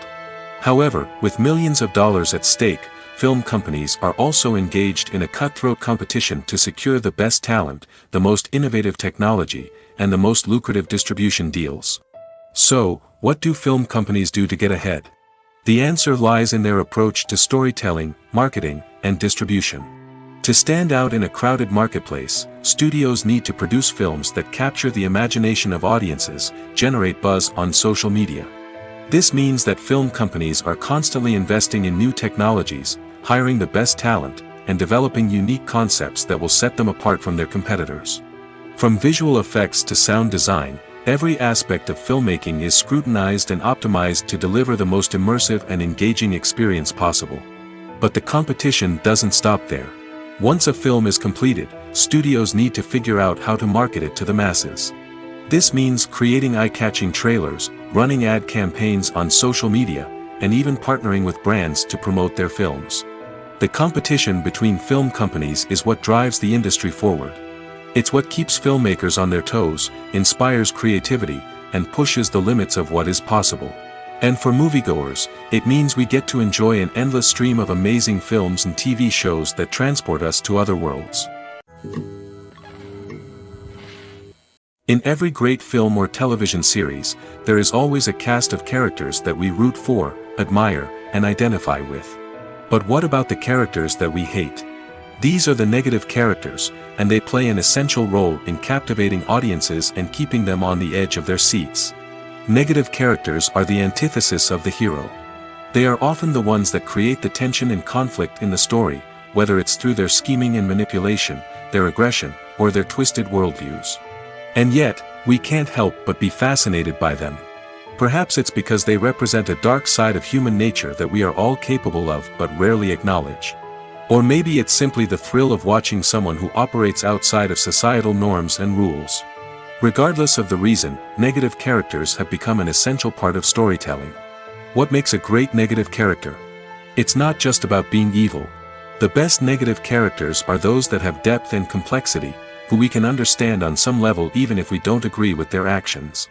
However, with millions of dollars at stake, film companies are also engaged in a cutthroat competition to secure the best talent, the most innovative technology, and the most lucrative distribution deals. So, what do film companies do to get ahead? The answer lies in their approach to storytelling, marketing, and distribution. To stand out in a crowded marketplace, studios need to produce films that capture the imagination of audiences, generate buzz on social media. This means that film companies are constantly investing in new technologies, hiring the best talent, and developing unique concepts that will set them apart from their competitors. From visual effects to sound design, every aspect of filmmaking is scrutinized and optimized to deliver the most immersive and engaging experience possible. But the competition doesn't stop there. Once a film is completed, studios need to figure out how to market it to the masses. This means creating eye-catching trailers, running ad campaigns on social media, and even partnering with brands to promote their films. The competition between film companies is what drives the industry forward. It's what keeps filmmakers on their toes, inspires creativity, and pushes the limits of what is possible. And for moviegoers, it means we get to enjoy an endless stream of amazing films and TV shows that transport us to other worlds. In every great film or television series, there is always a cast of characters that we root for, admire, and identify with. But what about the characters that we hate? These are the negative characters, and they play an essential role in captivating audiences and keeping them on the edge of their seats. Negative characters are the antithesis of the hero. They are often the ones that create the tension and conflict in the story, whether it's through their scheming and manipulation, their aggression, or their twisted worldviews. And yet, we can't help but be fascinated by them. Perhaps it's because they represent a dark side of human nature that we are all capable of but rarely acknowledge. Or maybe it's simply the thrill of watching someone who operates outside of societal norms and rules. Regardless of the reason, negative characters have become an essential part of storytelling. What makes a great negative character? It's not just about being evil. The best negative characters are those that have depth and complexity, who we can understand on some level even if we don't agree with their actions.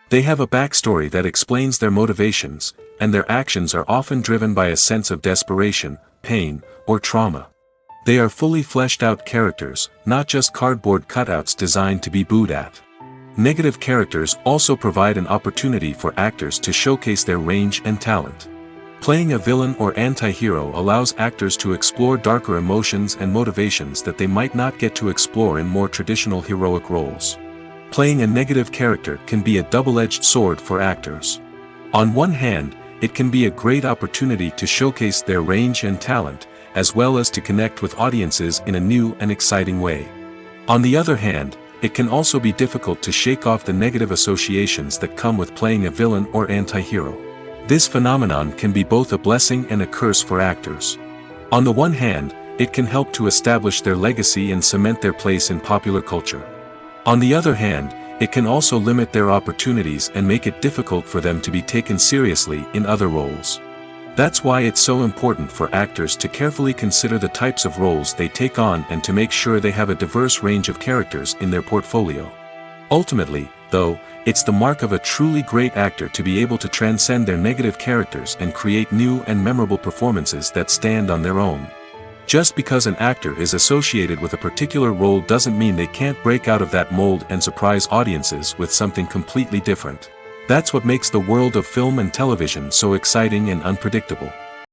They have a backstory that explains their motivations, and their actions are often driven by a sense of desperation, pain, or trauma. They are fully fleshed out characters, not just cardboard cutouts designed to be booed at. Negative characters also provide an opportunity for actors to showcase their range and talent. Playing a villain or anti-hero allows actors to explore darker emotions and motivations that they might not get to explore in more traditional heroic roles. Playing a negative character can be a double-edged sword for actors. On one hand, it can be a great opportunity to showcase their range and talent, as well as to connect with audiences in a new and exciting way. On the other hand, it can also be difficult to shake off the negative associations that come with playing a villain or anti-hero. This phenomenon can be both a blessing and a curse for actors. On the one hand, it can help to establish their legacy and cement their place in popular culture. On the other hand, it can also limit their opportunities and make it difficult for them to be taken seriously in other roles. That's why it's so important for actors to carefully consider the types of roles they take on and to make sure they have a diverse range of characters in their portfolio. Ultimately, though, it's the mark of a truly great actor to be able to transcend their negative characters and create new and memorable performances that stand on their own. Just because an actor is associated with a particular role doesn't mean they can't break out of that mold and surprise audiences with something completely different. That's what makes the world of film and television so exciting and unpredictable.